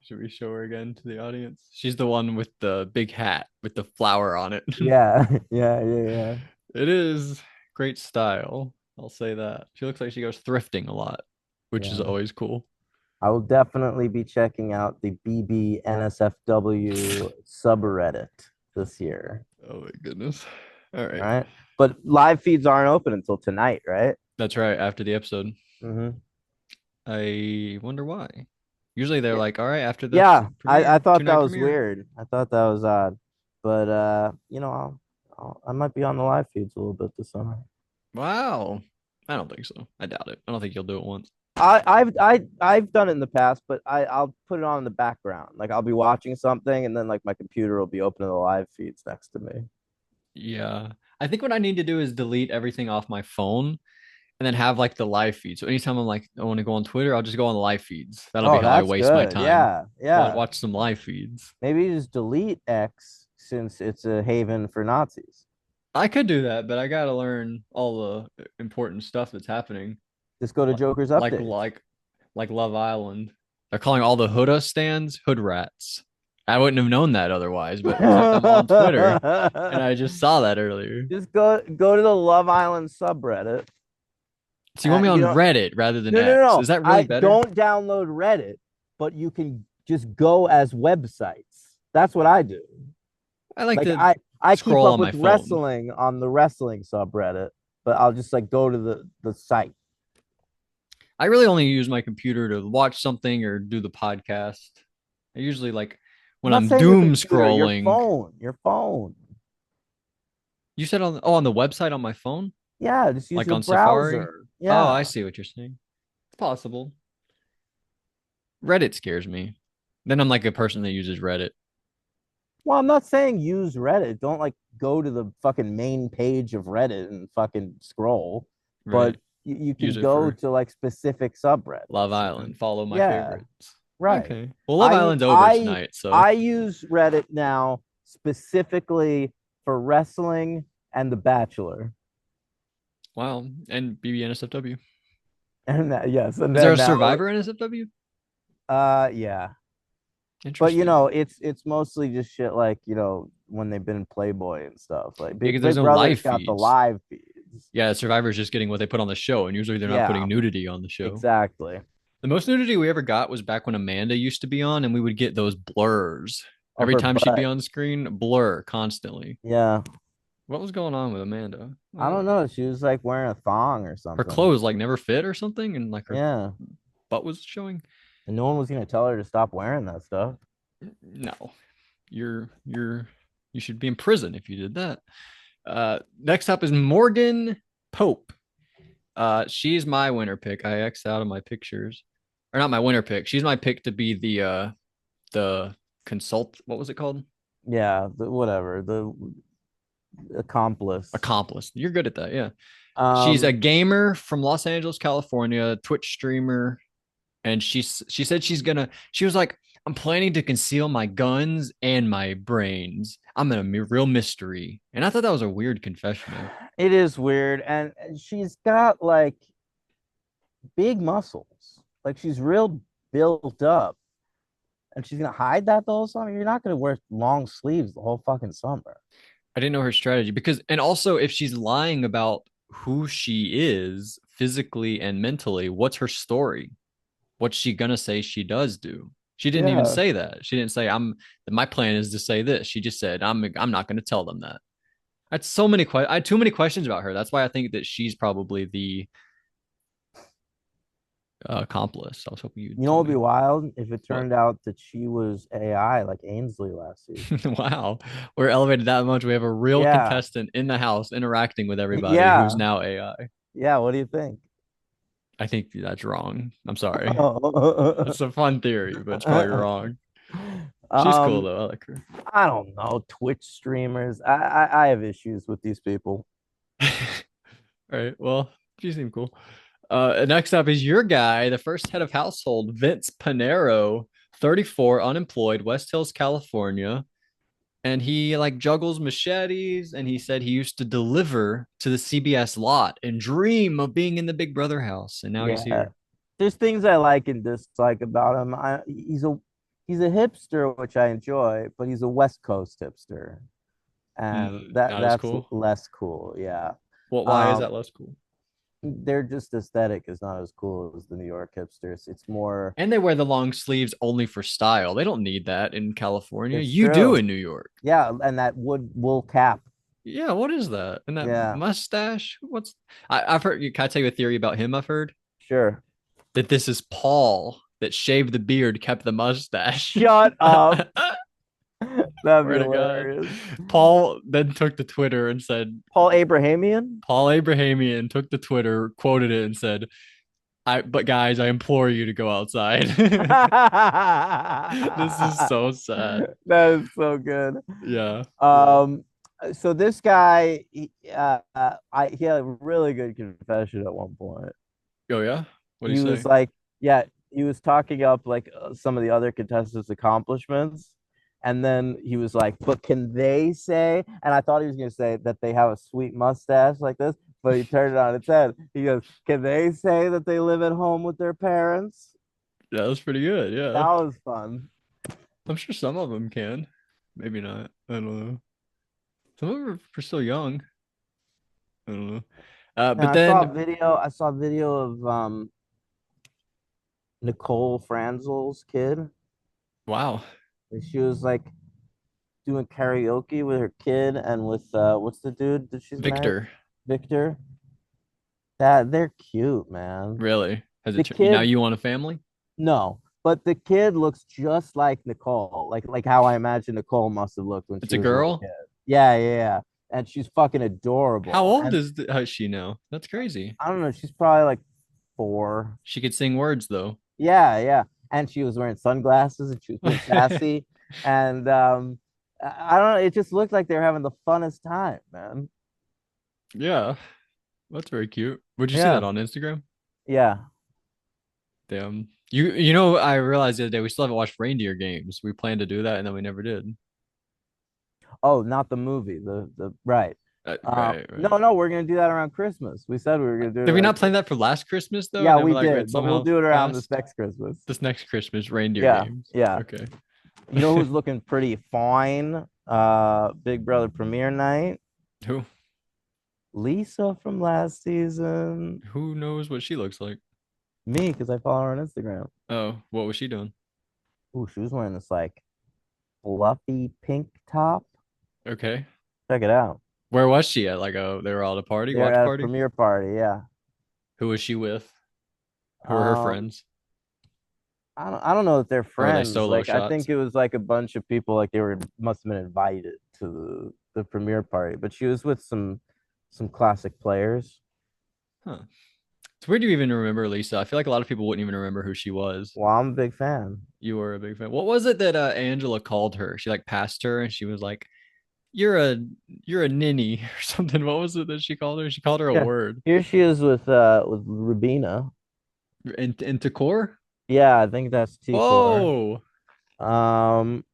Should we show her again to the audience? She's the one with the big hat with the flower on it. Yeah, yeah. It is great style. I'll say that. She looks like she goes thrifting a lot, which is Yeah. always cool. I will definitely be checking out the BBNSFW subreddit this year. Oh my goodness. All All right. right. But live feeds aren't open until tonight, right? That's right. After the episode, Mm-hmm. I wonder why. Usually they're Yeah. like, all right, after the Yeah. I premiere, two thought that night was premiere. weird. I thought that was odd. But I might be on the live feeds a little bit this summer. Wow. I don't think so. I doubt it. I don't think you'll do it once. I've done it in the past, but I'll put it on in the background. Like I'll be watching something and then like my computer will be open to the live feeds next to me. Yeah. I think what I need to do is delete everything off my phone and then have like the live feed. So anytime I'm like, I want to go on Twitter, I'll just go on the live feeds. That'll be Oh, how I that's waste my good. time. Yeah, yeah. Watch some live feeds. Maybe you just delete X since it's a haven for Nazis. I could do that, but I gotta learn all the important stuff that's happening. Just go to Like Joker's like updates. like like Love Island. They're calling all the Huda stands hood rats. I wouldn't have known that otherwise, but I'm on Twitter and I just saw that earlier. Just go to the Love Island subreddit. So you want me You on know, Reddit rather than no. X? Is that really I better? don't download Reddit, but you can just go as websites. That's what I do. I like Like to I keep scroll up on my with phone. wrestling on the wrestling subreddit, but I'll just like go to the site. I really only use my computer to watch something or do the podcast. I usually like I'm when not I'm saying your doom computer, your scrolling. phone, your phone. You said on the website on my phone, Yeah, just use like your on Safari. browser. Oh, Yeah. I see what you're saying. It's possible. Reddit scares me. Then I'm like a person that uses Reddit. Well, I'm not saying use Reddit. Don't like go to the fucking main page of Reddit and fucking scroll, but Right. you Use can it go for to like specific Love subreddits and Island. Follow my yeah, favorites. right. Okay. Well, Love I Island's over I tonight, so I use Reddit now specifically for wrestling and The Bachelor. wow. And BBNSFW. And that, yes, and Is there then a now Survivor NSFW? yeah. But Interesting. it's mostly just shit like, when they've been in Playboy and stuff. Like Yeah, because there's Big no live Brother's got the feeds. live feeds. Yeah, Survivor's just getting what they put on the show, and usually they're not Yeah, putting nudity on the show. exactly. The most nudity we ever got was back when Amanda used to be on, and we would get those blurs. Of Every her time she'd be butt. on screen, blur constantly. Yeah. What was going on with Amanda? I don't know. She was like wearing a thong or Her something. clothes like never fit or something, and like her Yeah. butt was showing. And no one was gonna tell her to stop wearing that stuff. No, you're you should be in prison if you did that. Next up is Morgan Pope. She's my winner pick. I X out of my pictures, or not my winner pick. She's my pick to be the consult. What was it called? Yeah, whatever. The accomplice. Accomplice. You're good at that, yeah. She's a Um, gamer from Los Angeles, California, Twitch streamer, and she said she was like, I'm planning to conceal my guns and my brains. I'm in a real mystery. And I thought that was a weird confessional. it is weird, and she's got like big muscles. Like she's real built up. And she's gonna hide that the whole summer. You're not gonna wear long sleeves the whole fucking summer. I didn't know her strategy because, and also if she's lying about who she is physically and mentally, what's her story? What's she gonna say she does do? She didn't even Yeah. say that. She didn't say my plan is to say this. She just said I'm not gonna tell them that. I had so many questions. I had too many questions about her. That's why I think that she's probably the accomplice. I was hoping you'd You know tell what'd be me. wild if it What? turned out that she was AI like Ainsley last season. Wow, we're elevated that much. We have a real Yeah. contestant in the house interacting with everybody who's Yeah. now AI. Yeah. What do you think? I think that's wrong. I'm sorry. That's a fun theory, but it's probably wrong. She's cool um, though. I like her. I don't know. Twitch streamers. I have issues with these people. All right. Well, she seemed cool. Next up is your guy, the first head of household, Vince Panero, 34, unemployed, West Hills, California. And he like juggles machetes. And he said he used to deliver to the CBS lot and dream of being in the Big Brother house. And now he's Yeah. here. There's things I like and dislike about him. He's a hipster, which I enjoy, but he's a West Coast hipster, and Not as that's cool. less cool. Yeah. Well, why is Um, that less cool? their just aesthetic is not as cool as the New York hipsters. It's more. And they wear the long sleeves only for style. They don't need that in California. It's You do true. in New York. Yeah, and that wool cap. Yeah, what is that? And that Yeah, mustache? I've heard. Can I tell you a theory about him? I've heard sure. that this is Paul that shaved the beard, kept the mustache. Shut up. That'd be Swear to God. hilarious. Paul then took to Twitter and said, Paul Abrahamian. Paul Abrahamian took to Twitter, quoted it, and said, but guys, I implore you to go outside. This is so sad. That is so good. Yeah. Um, so this guy, he had a really good confession at one point. Oh, yeah. What do you He was say? like, yeah, he was talking up like some of the other contestants' accomplishments, and then he was like, "But can they say?" And I thought he was going to say that they have a sweet mustache like this, but he turned it on its head. He goes, "Can they say that they live at home with their parents?" Yeah, that's pretty good. Yeah. That was fun. I'm sure some of them can. Maybe not. I don't know. Some of them are still young. I don't know. And But then, I saw a video of Nicole Franzel's kid. wow, And she was like doing karaoke with her kid and with what's the dude that she's married? Victor, Victor. That they're cute, man. really? Has The it now kid, you want a family? no, but the kid looks just like Nicole, like how I imagine Nicole must have looked when It's she a was a little girl? kid. Yeah, yeah, yeah. And she's fucking How adorable. old And is she now? That's crazy. I don't know, she's probably like 4. She could sing words though. Yeah, yeah. And she was wearing sunglasses and she was being sassy. And I don't know. It just looked like they were having the funnest time, man. Yeah, that's very cute. Would you see that Yeah, on Instagram? yeah. Damn. You know, I realized the other day we still haven't watched Reindeer Games. We planned to do that and then we never did. Oh, not the movie. The right. Right, No, right. no, we're gonna do that around Christmas. We said we were gonna do it Did we around not plan Christmas. that for last Christmas though? Yeah, And then we we're like, did, it but we'll somehow do it around this passed next Christmas. this next Christmas, Reindeer Yeah, Games. yeah. Okay. You know who's looking pretty fine? Big Brother premiere night. Who Lisa from last season. who knows what she looks like? Me, because I follow her on Instagram. Oh, what was she doing? Ooh, she was wearing this like fluffy pink top. Okay. Check it out. Where was she at? Like, they were all at a party, They're watch at a party? premiere party. Yeah. Who was she with? Who were her Um, friends? I don't know that they're Or were they friends. solo Like I shots? think it was like a bunch of people. Like they were must have been invited to the premiere party. But she was with some classic players. Huh. It's weird you even remember Lisa. I feel like a lot of people wouldn't even remember who she was. Well, I'm a big fan. You were a big fan. What was it that Angela called her? She like passed her and she was like, "You're a you're a ninny" or something. What was it that she called her? She called her a Yeah. word. Here she is with Rubina. Into core? Yeah, I think that's T-Core. Oh, Um,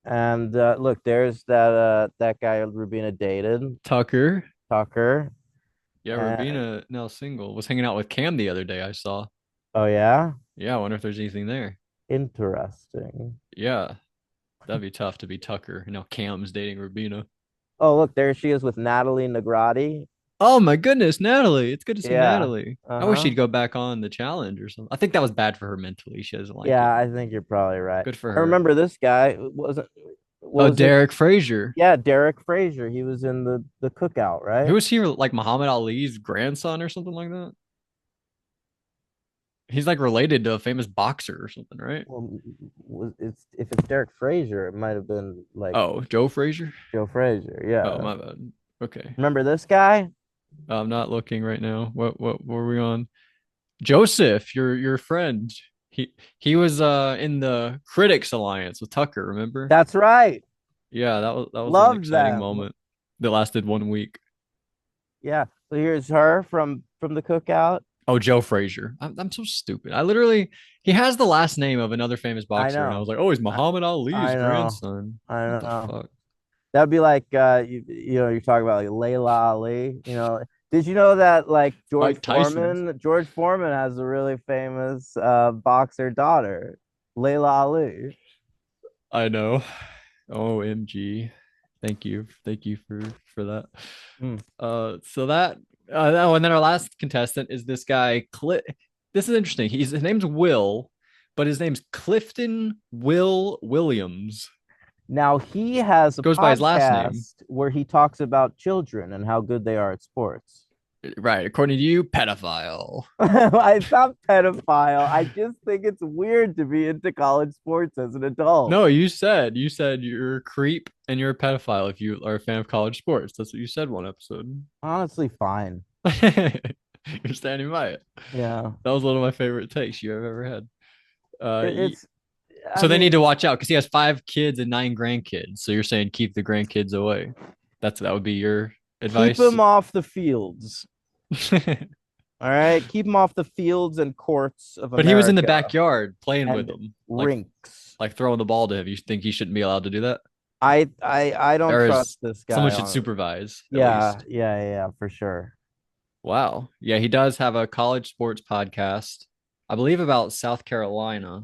and look, there's that guy Rubina dated, Tucker. Tucker. Yeah, And Rabina, now single, was hanging out with Cam the other day. I saw. oh yeah, Yeah, I wonder if there's anything there. interesting. Yeah, that'd be tough to be Tucker. You know, Cam's dating Rabina. Oh, look, there she is with Natalie Negrati. Oh my goodness, Natalie. It's good to see Yeah. Natalie. I wish Uh-huh. she'd go back on the challenge or something. I think that was bad for her mentally. She doesn't like Yeah, it. I think you're probably right. Good for I her. remember this guy. Wasn't Oh, was it? Derek Frazier. Yeah, Derek Frazier. He was in the cookout, Who right? is he, like Muhammad Ali's grandson or something like that? He's like related to a famous boxer or something, right? Well, it's if it's Derek Frazier, it might have been like Oh, Joe Frazier? Joe Frazier. Oh, Yeah. my bad. Okay. Remember this guy? I'm not looking right now. What were we on? Joseph, your friend. He was in the Critics Alliance with Tucker, remember? That's right. Yeah, that was an Loved exciting them. moment that lasted 1 week. Yeah. So here's her from the cookout. Oh, Joe Frazier. I'm so stupid. I literally he has the last name of another famous I boxer, and I was know. like, oh, he's I, Muhammad Ali's I know. grandson. I What the know. fuck? That'd be like you're talking about like Layla Ali. Did you know that like Mike Tyson's. George Foreman has a really famous boxer daughter, Layla Ali. I know. OMG. Thank you for that. Hmm. So that oh, and then our last contestant is this guy. This is interesting. His name's Will, but his name's Clifton Will Williams. Now he has a Goes by his last name, podcast where he talks about children and how good they are at sports. right? According to you, pedophile. It's not pedophile. I just think it's weird to be into college sports as an adult. No, you said you're a creep and you're a pedophile if you are a fan of college sports. That's what you said one episode. Honestly, fine. You're standing by it. Yeah. That was one of my favorite takes you have ever had. Uh, It's I so they need mean, to watch out because he has 5 kids and 9 grandkids. So you're saying keep the grandkids away. That would be your keep advice. him off the fields. All right, keep him off the fields and courts of But he was in the America backyard playing with and them, rinks. like throwing the ball to him. You think he shouldn't be allowed to do that? I don't Or is trust this someone guy should on. supervise at Yeah, least? yeah, yeah, for sure. Wow. Yeah, he does have a college sports podcast, I believe about South Carolina.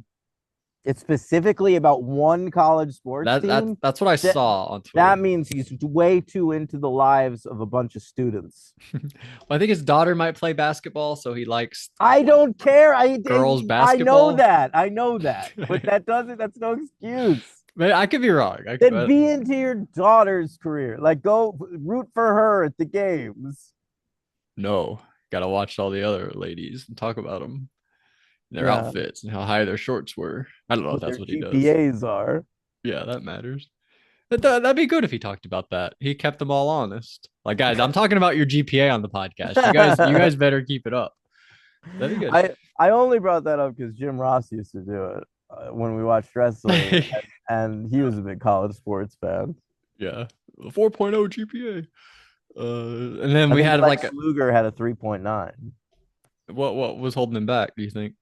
It's specifically about one college sports team. That's what I That saw on that Twitter. means he's way too into the lives of a bunch of students. Well, I think his daughter might play basketball, so he likes I don't care. girls I know basketball. that. I know that. But that's no excuse. I could be wrong. Then be into your daughter's career. Like go root for her at the games. No, gotta watch all the other ladies and talk about them, their Yeah. outfits, and how high their shorts were. I don't know if What their that's what he does. GPAs are. Yeah, that matters. That'd be good if he talked about that. He kept them all honest. Like, guys, I'm talking about your GPA on the podcast. You guys better keep it up. That'd be good. I only brought that up because Jim Ross used to do it. when we watched wrestling, and he was a big college sports fan. Yeah. 4.0 GPA. And then I we think had like Lex Luger had a 3.9. what was holding him back, do you think?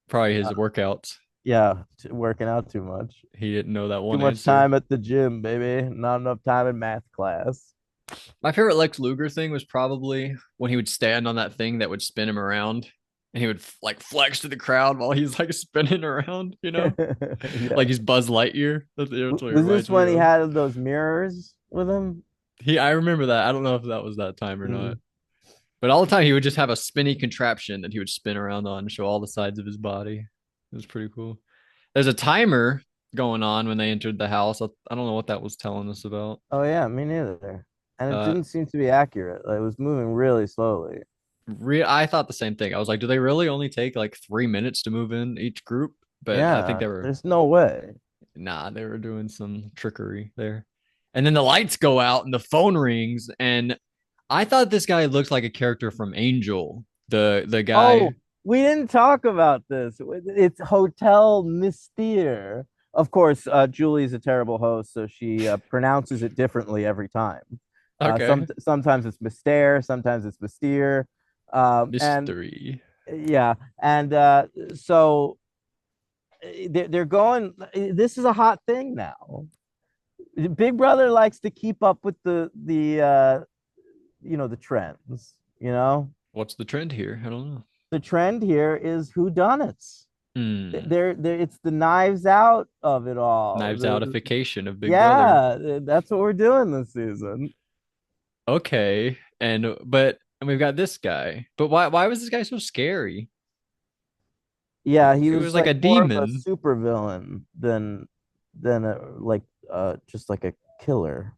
Probably his workouts. Yeah, working out too much. He didn't know that Too one much answer. time at the gym, baby. Not enough time in math class. My favorite Lex Luger thing was probably when he would stand on that thing that would spin him around and he would like flex to the crowd while he's like spinning around, Yeah. like he's Buzz Lightyear. That's what it Was this reminds me when he of. had those mirrors with him? I remember that. I don't know if that was that time or not. Mm. But all the time he would just have a spinny contraption that he would spin around on and show all the sides of his body. It was pretty cool. There's a timer going on when they entered the house. I don't know what that was telling us about. Oh yeah, me neither. And it Uh, didn't seem to be accurate. Like, it was moving really slowly. I thought the same thing. I was like, do they really only take like 3 minutes to move in each group? But I think Yeah, they were there's no way. nah, they were doing some trickery there. And then the lights go out and the phone rings, and I thought this guy looked like a character from Angel. The Oh, guy. we didn't talk about this. It's Hotel Mystere. Of course, Julie's a terrible host, so she pronounces it differently every time. Okay. Sometimes it's Mystere, sometimes it's Mystere, and Mystery. yeah, and so they're going. This is a hot thing now. Big Brother likes to keep up with the trends. What's the trend here? I don't know. The trend here is whodunits. Hmm. They're it's the knives out of it all. Knives outification of Big Brother. Yeah, that's what we're doing this season. Okay. And we've got this guy. But why was this guy so scary? Yeah, he It was was like like a more of a demon. super villain than just like a killer.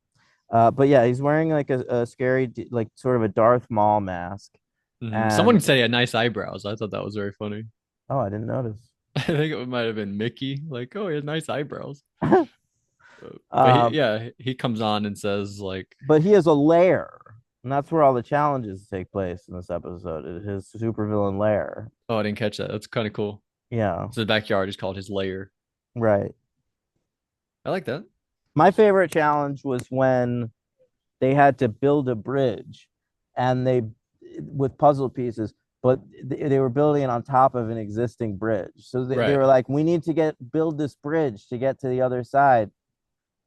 But yeah, he's wearing like a scary like sort of a Darth Maul mask. Someone And said he had nice eyebrows. I thought that was very funny. oh, I didn't notice. I think it might have been Mickey. Like, oh, he has nice eyebrows. But uh, he comes on and says like, but he has a lair, and that's where all the challenges take place in this episode. His supervillain lair. oh, I didn't catch that. That's kind of cool. Yeah, So the backyard is called his lair. right. I like that. My favorite challenge was when they had to build a bridge, and they with puzzle pieces, but they were building it on top of an existing bridge. So they Right. were like, "We need to build this bridge to get to the other side."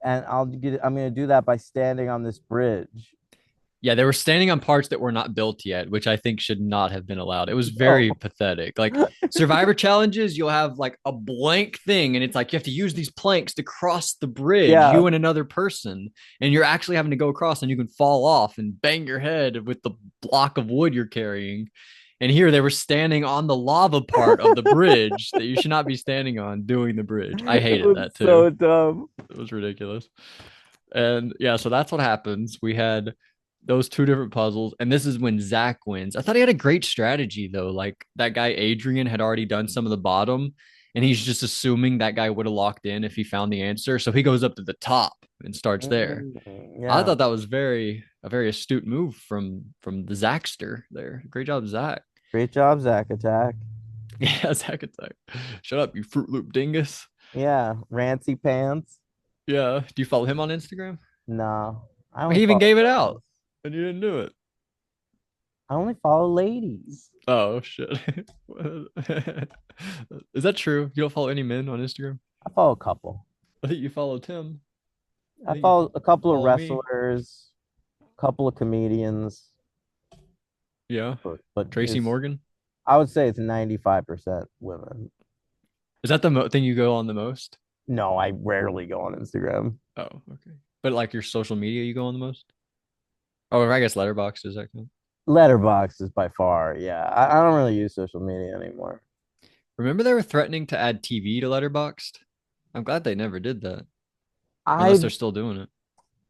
And I'm going to do that by standing on this bridge. Yeah, they were standing on parts that were not built yet, which I think should not have been allowed. It was Oh, very pathetic. Like survivor challenges, you'll have like a blank thing, and it's like you have to use these planks to cross the bridge, yeah. you and another person, and you're actually having to go across, and you can fall off and bang your head with the block of wood you're carrying. And here they were standing on the lava part of the bridge that you should not be standing on doing the bridge. I It hated was that too. so dumb. It was ridiculous. And yeah, so that's what happens. We had those two different puzzles, and this is when Zach wins. I thought he had a great strategy though. Like that guy Adrian had already done some of the bottom, and he's just assuming that guy would have locked in if he found the answer. So he goes up to the top and starts there. I Yeah. thought that was a very astute move from the Zachster there. Great job, Zach. Great job, Zach Attack. Yeah, Zach attack. Shut up, you Fruit Loop dingus. Yeah. Rancy Pants. Yeah. Do you follow him on Instagram? No, I He only even follow gave it girls. out, and you didn't do it. I only follow ladies. Oh shit. Is that true? You don't follow any men on Instagram? I follow a couple. I think you follow Tim. I I think you follow a couple of follow me. wrestlers, a couple of comedians, Yeah. but Tracy it's Morgan. I would say it's 95% women. Is that the thing you go on the most? No, I rarely go on Instagram. Oh, okay. But like your social media you go on the most? Oh, I guess Letterboxd is that count? Letterbox is by far, yeah. I don't really use social media anymore. Remember they were threatening to add TV to Letterboxd? I'm glad they never did that. Unless they're I'd still doing it.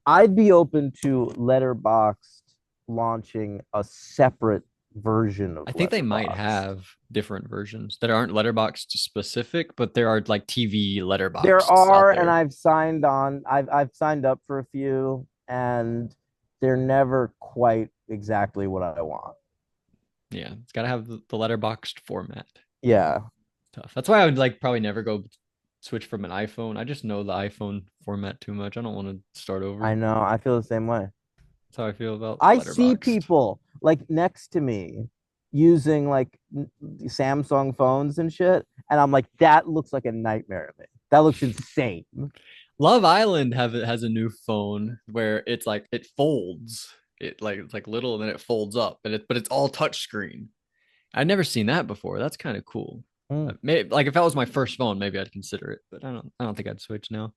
I'd be open to Letterboxd launching a separate version of I think they might Letterboxd. have different versions that aren't Letterboxd specific, but there are like TV There Letterboxds out are, and there. I've signed on. I've signed up for a few, and they're never quite exactly what I want. Yeah, it's got to have the letterboxed format. Yeah, Tough. That's why I would like probably never go switch from an iPhone. I just know the iPhone format too much. I don't want to start I over. know. I feel the same way. That's how I feel about I see Letterboxd. people like next to me using like Samsung phones and shit, and I'm like, that looks like a nightmare to me. That looks insane. Love Island have it has a new phone where it's like it folds. It's like little and then it folds up, and but it's all touchscreen. I'd never seen that before. That's kind of cool. Mm. Maybe, like if that was my first phone, maybe I'd consider it, but I don't think I'd switch now.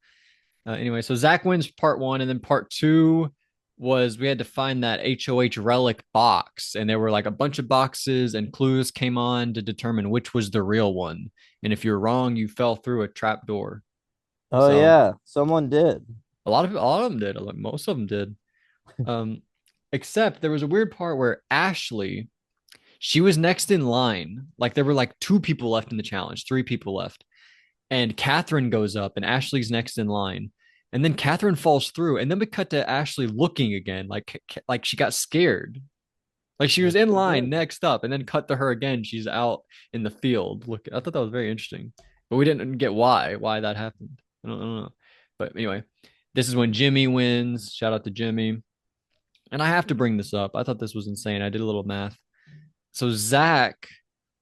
Anyway, so Zach wins part one, and then part two was we had to find that HOH relic box, and there were like a bunch of boxes, and clues came on to determine which was the real one. And if you're wrong, you fell through a trap door. Oh So yeah, someone did. a lot of them did. Like most of them did. Um, except there was a weird part where Ashley, she was next in line. Like there were like two people left in the challenge, three people left, and Catherine goes up, and Ashley's next in line. And then Catherine falls through, and then we cut to Ashley looking again, like she got scared, like she was Like in she line did. next up, and then cut to her again. She's out in the field. Look, I thought that was very interesting, but we didn't get why that happened. I don't know. But anyway, this is when Jimmy wins. Shout out to Jimmy. And I have to bring this up. I thought this was insane. I did a little math. So Zach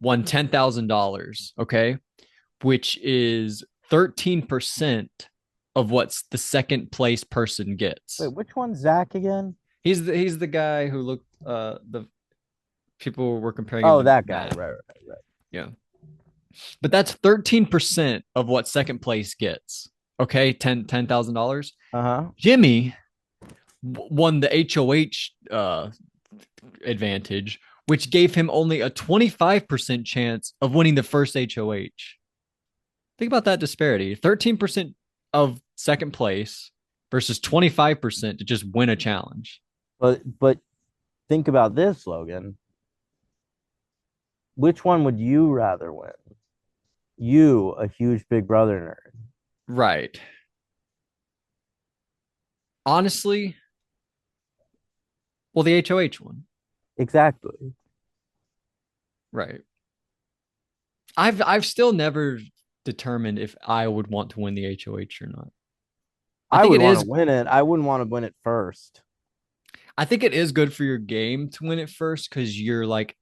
won $10,000. Okay, which is 13% of what the second place person Wait, gets. which one's Zach again? He's the guy who looked the people were comparing him Oh, to that guy. Matt. Right. Yeah. But that's 13% of what second place gets. Okay, $10,000. Uh-huh. Jimmy won the HOH advantage, which gave him only a 25% chance of winning the first HOH. Think about that disparity. 13% of second place versus 25% to just win a challenge. But think about this, Logan. Which one would you rather win? You, a huge Big Brother nerd. Right. Honestly, well, the HOH one. Exactly. Right. I've still never determined if I would want to win the HOH or not. I I think would it want to is win it. I wouldn't want to win it first. I think it is good for your game to win it first because you're like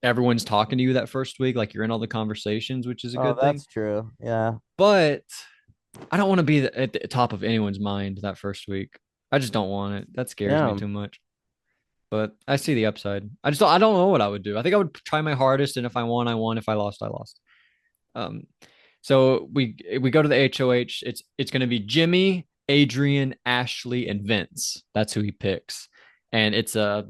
everyone's talking to you that first week, like you're in all the conversations, which is a Oh, good thing. that's true. Yeah. But I don't want to be at the top of anyone's mind that first week. I just don't want it. That scares me Yeah. too much. But I see the upside. I don't know what I would do. I think I would try my hardest, and if I won, I won. If I lost, I lost. Um, so we go to the HOH. It's going to be Jimmy, Adrian, Ashley, and Vince. That's who he picks. And it's a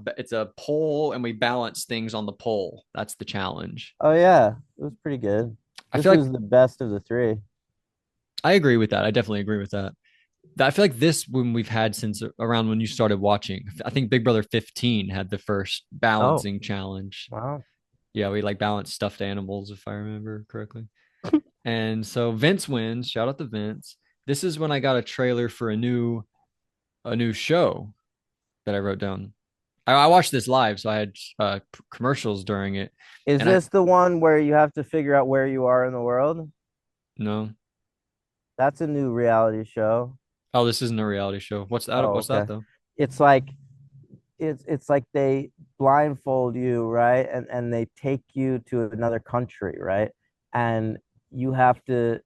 poll, and we balance things on the poll. That's the challenge. Oh, yeah. It was pretty good. I This feel like was the best of the three. I agree with that. I definitely agree with that. I feel like this one we've had since around when you started watching. I think Big Brother 15 had the first Oh, balancing challenge. wow. Yeah, we like balanced stuffed animals, if I remember correctly. And so Vince wins. Shout out to Vince. This is when I got a trailer for a new show that I wrote down. I watched this live, so I had commercials during it. Is And I this the one where you have to figure out where you are in the world? no, That's a new reality show. oh, this isn't a reality show. What's that? Oh, What's that okay. though? It's like it's like they blindfold you, right? And they take you to another country, right? And you have to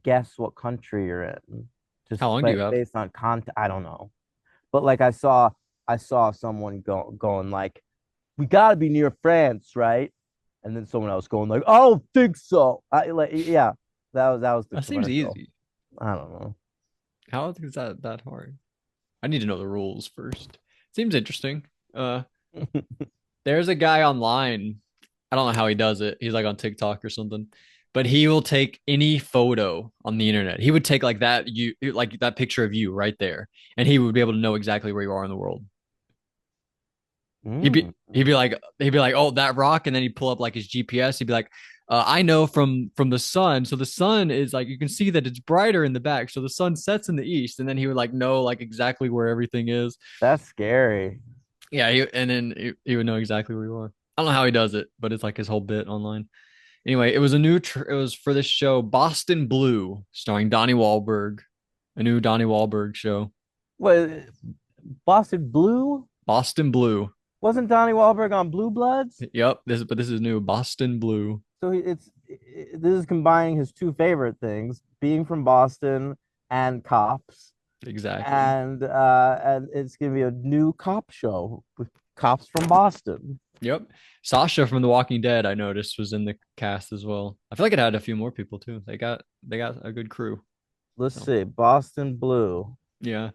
guess what country you're in, just How long do you have? based on content. I don't know, but like I saw someone going like, "We got to be near France, right?" And then someone else going like, "I don't think so." I like, yeah, that was the That seems commercial. easy. I don't know. How is that hard? I need to know the rules first. Seems interesting. Uh, there's a guy online. I don't know how he does it. He's like on TikTok or something, but he will take any photo on the internet. He would take like that picture of you right there, and he would be able to know exactly where you are in the world. Mm. He'd be like, oh, that rock, and then he'd pull up like his GPS. He'd be like, I know from the sun. So the sun is like you can see that it's brighter in the back. So the sun sets in the east, and then he would like know like exactly where everything is. That's scary. Yeah, and then he would know exactly where you are. I don't know how he does it, but it's like his whole bit online. Anyway, it was for this show Boston Blue, starring Donnie Wahlberg, a new Donnie Wahlberg show. What, Boston Blue? Boston Blue. Wasn't Donnie Wahlberg on Blue Bloods? Yep, this is new Boston Blue. So this is combining his two favorite things, being from Boston and cops. Exactly. And it's gonna be a new cop show with cops from Boston. Yep. Sasha from The Walking Dead, I noticed, was in the cast as well. I feel like it had a few more people too. They got a good crew. Let's So see, Boston Blue. yeah.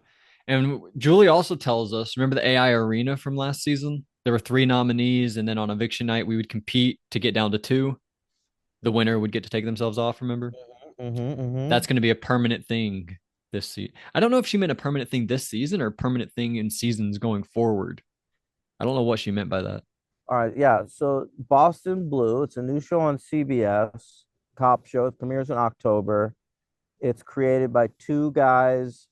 And Julie also tells us, remember the AI arena from last season? There were three nominees, and then on eviction night, we would compete to get down to two. The winner would get to take themselves off, remember? Mm-hmm. That's going to be a permanent thing this season. I don't know if she meant a permanent thing this season or a permanent thing in seasons going forward. I don't know what she meant by that. All right, yeah. So Boston Blue, it's a new show on CBS, cop show. It premieres in October. It's created by two guys,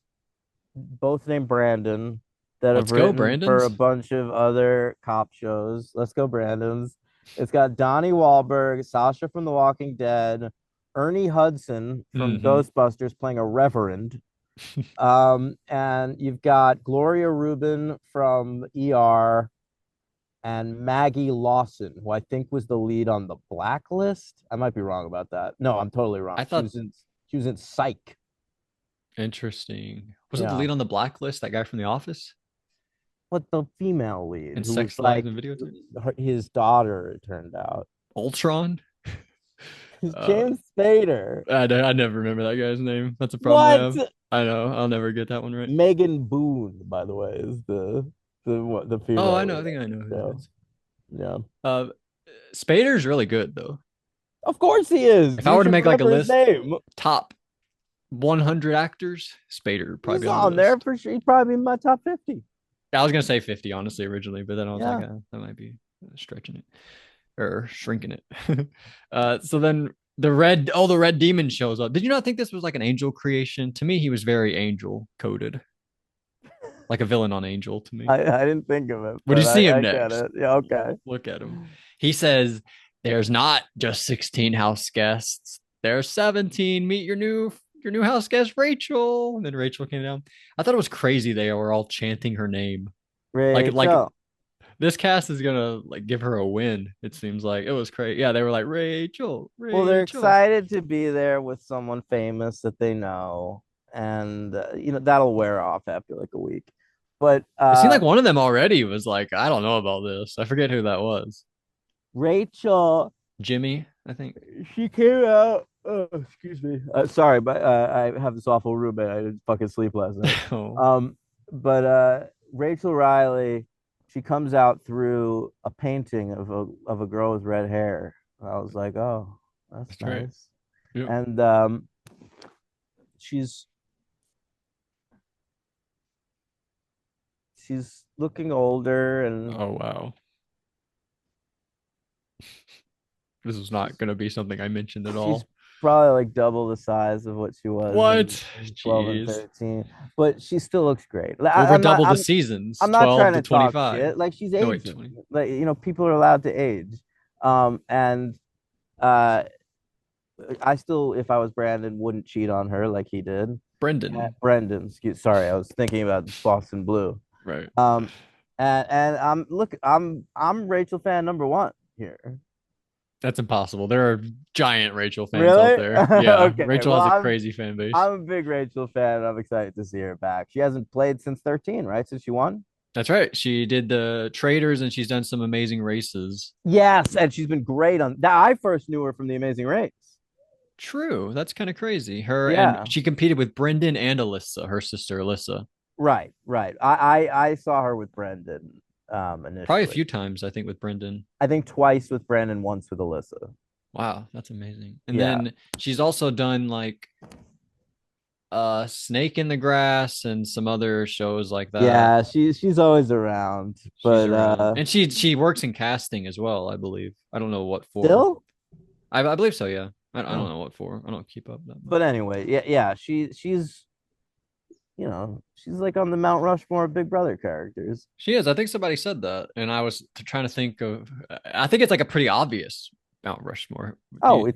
both named Brandon, that have Let's go, written for a Brandon's. bunch of other cop shows. Let's go, Brandon's. It's got Donnie Wahlberg, Sasha from The Walking Dead, Ernie Hudson from Mm-hmm. Ghostbusters playing a reverend. And you've got Gloria Rubin from ER and Maggie Lawson, who I think was the lead on The Blacklist. I might be wrong about that. No, I'm totally wrong. I thought She was in Psych. interesting. Was it the Yeah. lead on the blacklist? That guy from The Office But the female lead, and who was Sex Lives like and Videotape? his daughter, it turned out. Ultron. Uh, James Spader. I never remember that guy's name. That's a problem I What? have. I know. I'll never get that one right. Megan Boone, by the way, is the Oh, I female know. lead I think on I know the who it show. is. Yeah. Uh, Spader's really good though. Of course he is. If I You were to should make like a remember his list, name. top 100 actors, Spader would probably He's be on the on there list. for sure. He'd probably be in my top 50. I was gonna say 50 honestly originally, but then I was like, Yeah. that might be stretching it or shrinking it. So then the red demon shows up. Did you not think this was like an angel creation? To me, he was very angel coded, like a villain on Angel to me. I didn't think of it, Would you but see him I get next? it. Yeah, okay. Look at him. He says, "There's not just 16 house guests. There's 17. Meet your new house guest, Rachel." And then Rachel came down. I thought it was crazy they were all chanting her name. Like Rachel. this cast is gonna like give her a win. It seems like it was crazy. Yeah, they were like Rachel, Well, they're Rachel. excited to be there with someone famous that they know, and that'll wear off after like a week. But It seemed like one of them already was like, I don't know about this. I forget who that was. Rachel, Jimmy, I think. she came out. Oh, excuse me. Sorry, but I have this awful roommate. I didn't fucking sleep last night. Oh, But Rachel Riley, she comes out through a painting of a girl with red hair. I was like, oh, that's that's right. nice. Yep. And she's she's looking older, and Oh wow. This is not she's going to be something I mentioned at she's all. probably like double the size of what she was What? in 12 and Jeez. 13, but she still looks great. Over I'm not double the I'm seasons, I'm not 12 trying to to talk 25. shit. Like, she's No, wait, aging. 20. Like, people are allowed to age. And uh I still, if I was Brandon, wouldn't cheat on her like he did. Brendan. Brendan, sorry, I was thinking about Boston Blue. Right. Um, and I'm Rachel fan number one here. That's impossible. There are giant Rachel fans out Really? there. Yeah. Okay. Rachel Well, has a crazy fan base. I'm a big Rachel fan. I'm excited to see her back. She hasn't played since 13, right? Since she won. That's right. She did the traders and she's done some amazing races. Yes, and she's been great on that. I first knew her from The Amazing Race. True. That's kind of crazy. Her and Yeah. she competed with Brendan and Alyssa, her sister Alyssa. Right, right. I saw her with Brendan Probably a initially. few times, I think, with Brendan. I think twice with Brendan, once with Alyssa. Wow, that's amazing. And Yeah. then she's also done like Snake in the Grass and some other shows like that. Yeah, she's always around, She's but around. And she works in casting as well, I believe. I don't know what for. still. I believe so, yeah. I don't Oh. know what for. I don't keep up that much. But anyway, yeah, she's like on the Mount Rushmore of Big Brother characters. She is. I think somebody said that, and I was trying to think of. I think it's like a pretty obvious Mount Rushmore. Do Oh, you,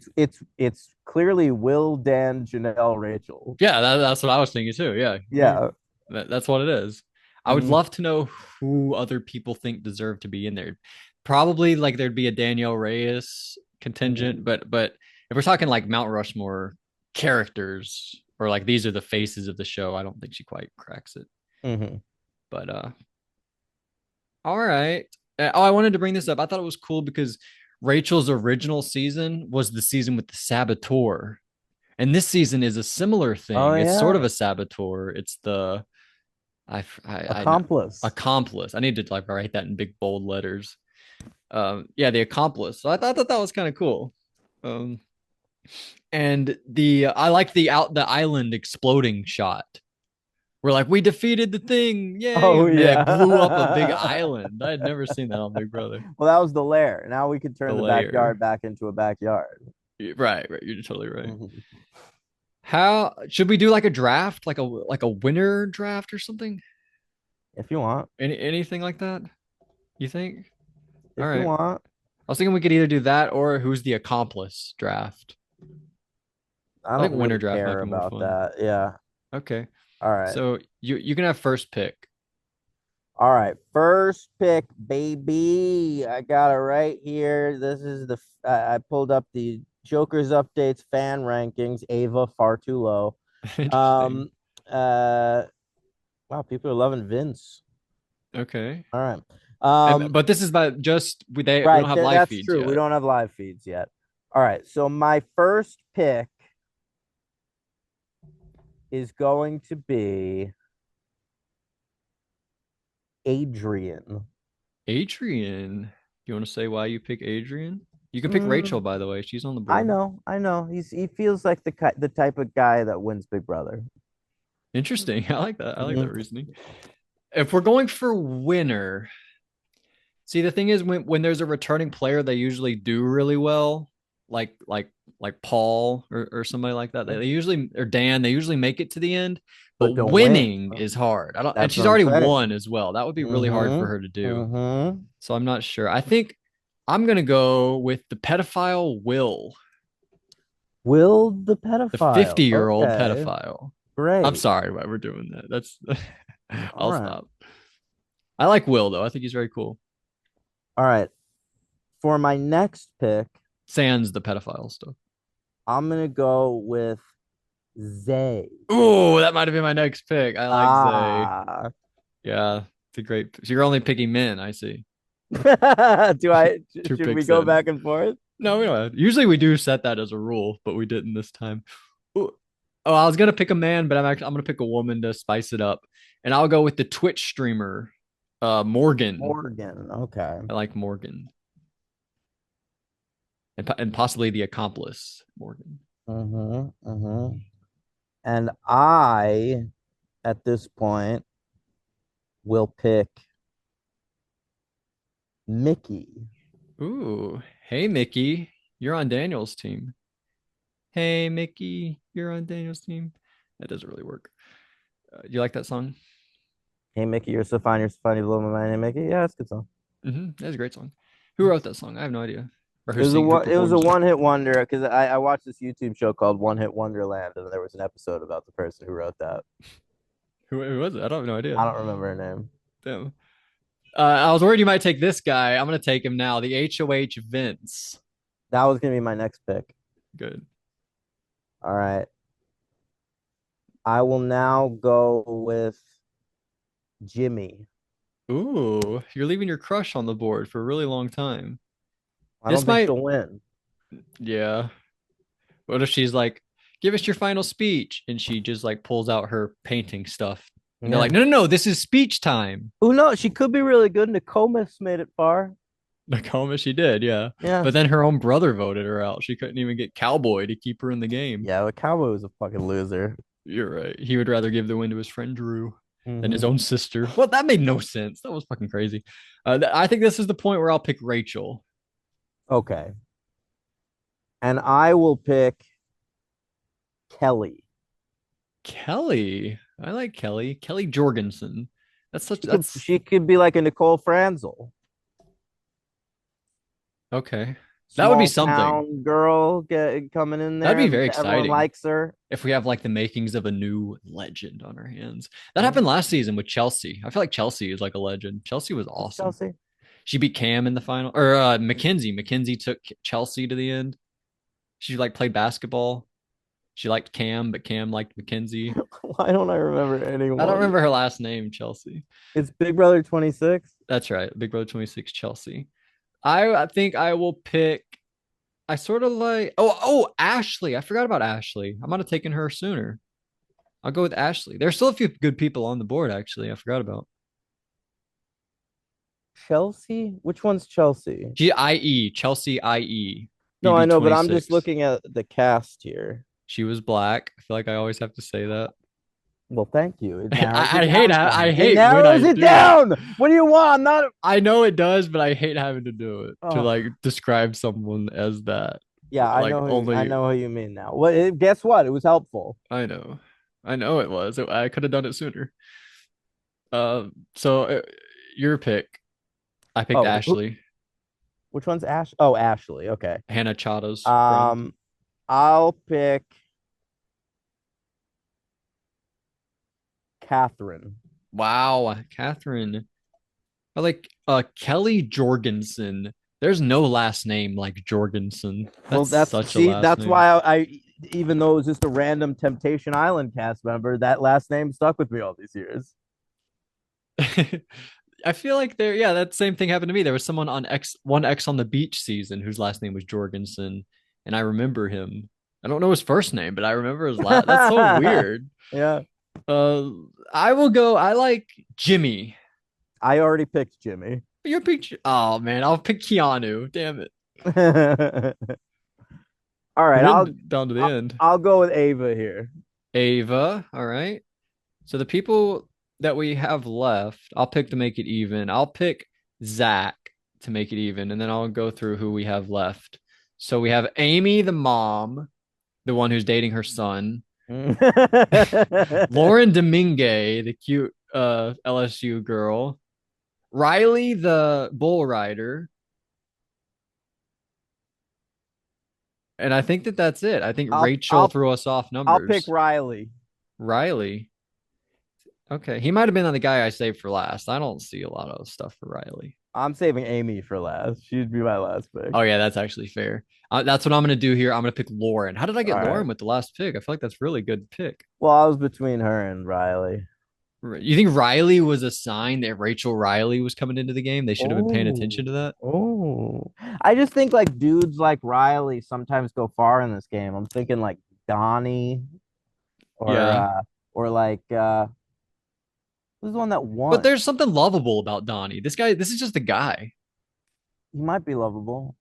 it's clearly Will, Dan, Janelle, Rachel. yeah, that's what I was thinking too. Yeah, Yeah. that's what it is. I would Mhm. love to know who other people think deserve to be in there. Probably like there'd be a Danielle Reyes contingent, Mhm. but if we're talking like Mount Rushmore characters or like these are the faces of the show, I don't think she quite cracks it. Mhm. But all right. Oh, I wanted to bring this up. I thought it was cool because Rachel's original season was the season with the saboteur. And this season is a similar Oh thing. It's sort of yeah. a saboteur. It's the I know Accomplice. accomplice. I need to like write that in big bold letters. Yeah, the accomplice. So I thought that was kind of cool. Um, and the I like the island exploding shot. We're like, we defeated the thing, yay! Oh And it blew up a big yeah. island. I had never seen that on Big Brother. Well, that was the lair. Now we could The turn the backyard layer. back into a backyard. Right. You're totally right. Mhm. How should we do like a draft, like a winner draft or something? If you want. Anything like that? You think? All If you right. I want. was thinking we could either do that or who's the accomplice draft. I I think don't winner really draft might care be more about fun. that. Yeah. Okay. All right. So you can have first pick. All right. First pick, baby. I got it right here. This is I pulled up the Joker's updates fan rankings. Ava far too low. Interesting. Um uh wow, people are loving Vince. Okay. All right. But this is about just we Right, don't have live that's feeds true. We yet. don't have live feeds yet. All right. So my first pick is going to be Adrian. Adrian. Do you want to say why you pick Adrian? You can pick Rachel, Mm, by the way. She's on the I board. know, I know. He feels like the type of guy that wins Big Brother. Interesting. I like that. I like that Mhm. reasoning. If we're going for winner, see the thing is when there's a returning player, they usually do really well. Like Paul or somebody like that. They usually or Dan, they usually make it to the end, but But don't win. winning is hard. I don't and That's what she's I'm already saying. won as well. That would be really hard for Mm-hmm. her to do. Mm-hmm. So I'm not sure. I think I'm gonna go with the pedophile Will, Will the the pedophile. 50-year-old Okay, pedophile. I'm great. sorry why we're doing that. That's All I'll right. stop. I like Will though. I think he's very cool. All right. For my next pick, Sans the pedophile stuff. I'm gonna go with Zay. Oh, that might have been my next pick. I like Zay. Ah. Yeah, it's a great. So you're only picking men. I see. Do I Two should we picks go in. back and forth? No, we don't. Usually we do set that as a rule, but we didn't this time. Ooh. Oh, I was gonna pick a man, but I'm gonna pick a woman to spice it up, and I'll go with the Twitch streamer, Morgan. Morgan. Okay. I like Morgan, and possibly the accomplice Morgan. Mm-hmm. Mm-hmm. And I, at this point, will pick Mickey. Ooh, hey Mickey, you're on Daniel's team. Hey Mickey, you're on Daniel's team. That doesn't really work. Do you like that song? Hey Mickey, you're so fine. You're so fine. You blow my mind. Hey Mickey. Yeah, that's a good song. That's a great song. Who wrote that song? I have no idea. Or who It was a performs it. one hit wonder because I watched this YouTube show called One Hit Wonderland, and there was an episode about the person who wrote that. Who was it? I don't have no idea. I don't remember her name. Damn. I was worried you might take this guy. I'm gonna take him now. The HOH Vince. That was gonna be my next pick. Good. All right. I will now go with Jimmy. Ooh, you're leaving your crush on the board for a really long time. I don't This think might, she'll win. yeah. What if she's like, give us your final speech? And she just like pulls out her painting stuff. And they're Yeah. like, no, this is speech time. Who knows? She could be really good. Nokomis made it far. Nakoma, she did, yeah. Yeah. But then her own brother voted her out. She couldn't even get Cowboy to keep her in the game. Yeah, the Cowboy was a fucking loser. You're right. He would rather give the win to his friend Drew than his Mm-hmm. own sister. Well, that made no sense. That was fucking crazy. I think this is the point where I'll pick Rachel. Okay. And I will pick Kelly. Kelly. I like Kelly. Kelly Jorgensen. That's She could be like a Nicole Franzel. okay. That would be small something. town girl coming in That'd there be and very everyone exciting likes her. if we have like the makings of a new legend on our hands. That Yeah. happened last season with Chelsea. I feel like Chelsea is like a legend. Chelsea was Who's awesome. Chelsea? She beat Cam in the final, or Mackenzie. Mackenzie took Chelsea to the end. She like played basketball. She liked Cam, but Cam liked Mackenzie. Why don't I remember I don't anyone? remember her last name, Chelsea. It's Big Brother 26. That's right. Big Brother 26, Chelsea. I think I will pick. I sort of like. Ashley. I forgot about Ashley. I might have taken her sooner. I'll go with Ashley. There's still a few good people on the board, actually. I forgot about Chelsea? Which one's Chelsea? GIE, Chelsea IE, No, I know, but I'm just BB26. looking at the cast here. She was black. I feel like I always have to say that. Well, thank you. It narrows it I hate down for I me. It hate when I narrows it do that. down. What do you want? I'm not. I know it does, but I hate having to do it to Oh, like describe someone as that. yeah, I Like know. I only know what you mean now. Well, guess what? It was helpful. I know. I know it was. I could have done it sooner. So your pick. I picked Oh, Ashley, which one's Ash? Oh, Ashley. Okay. Hannah Chada's friend. Um, I'll pick Catherine. Wow, Catherine. I like Kelly Jorgensen. There's no last name like Jorgensen. Well, That's such a last that's name. why even though it was just a random Temptation Island cast member, that last name stuck with me all these years. I feel like that same thing happened to me. There was someone on X on the Beach season whose last name was Jorgensen, and I remember him. I don't know his first name, but I remember his last. That's so weird. Yeah, Uh, I will go. I like Jimmy. I already picked Jimmy. Your pick. Oh man, I'll pick Keanu. Damn it. All We're right, getting down to the end. I'll go with Ava here. Ava. All right. So the people that we have left, I'll pick to make it even. I'll pick Zach to make it even, and then I'll go through who we have left. So we have Amy, the mom, the one who's dating her son. Lauren Domingue, the cute LSU girl. Riley, the bull rider. And I think that that's it. I think I'll Rachel I'll threw us off I'll pick numbers. Riley. Riley. Okay. He might have been on the guy I saved for last. I don't see a lot of stuff for Riley. I'm saving Amy for last. She'd be my last pick. Oh, yeah, that's actually fair. That's what I'm going to do here. I'm going to pick Lauren. How did I All get right. Lauren with the last pick? I feel like that's really good pick. Well, I was between her and Riley. You think Riley was a sign that Rachel Riley was coming into the game? They should have been paying Oh, attention to that. I just think like dudes like Riley sometimes go far in this game. I'm thinking like Donnie or Yeah. uh or like who's the one that But won? there's something lovable about Donnie. This is just a guy. He might be lovable.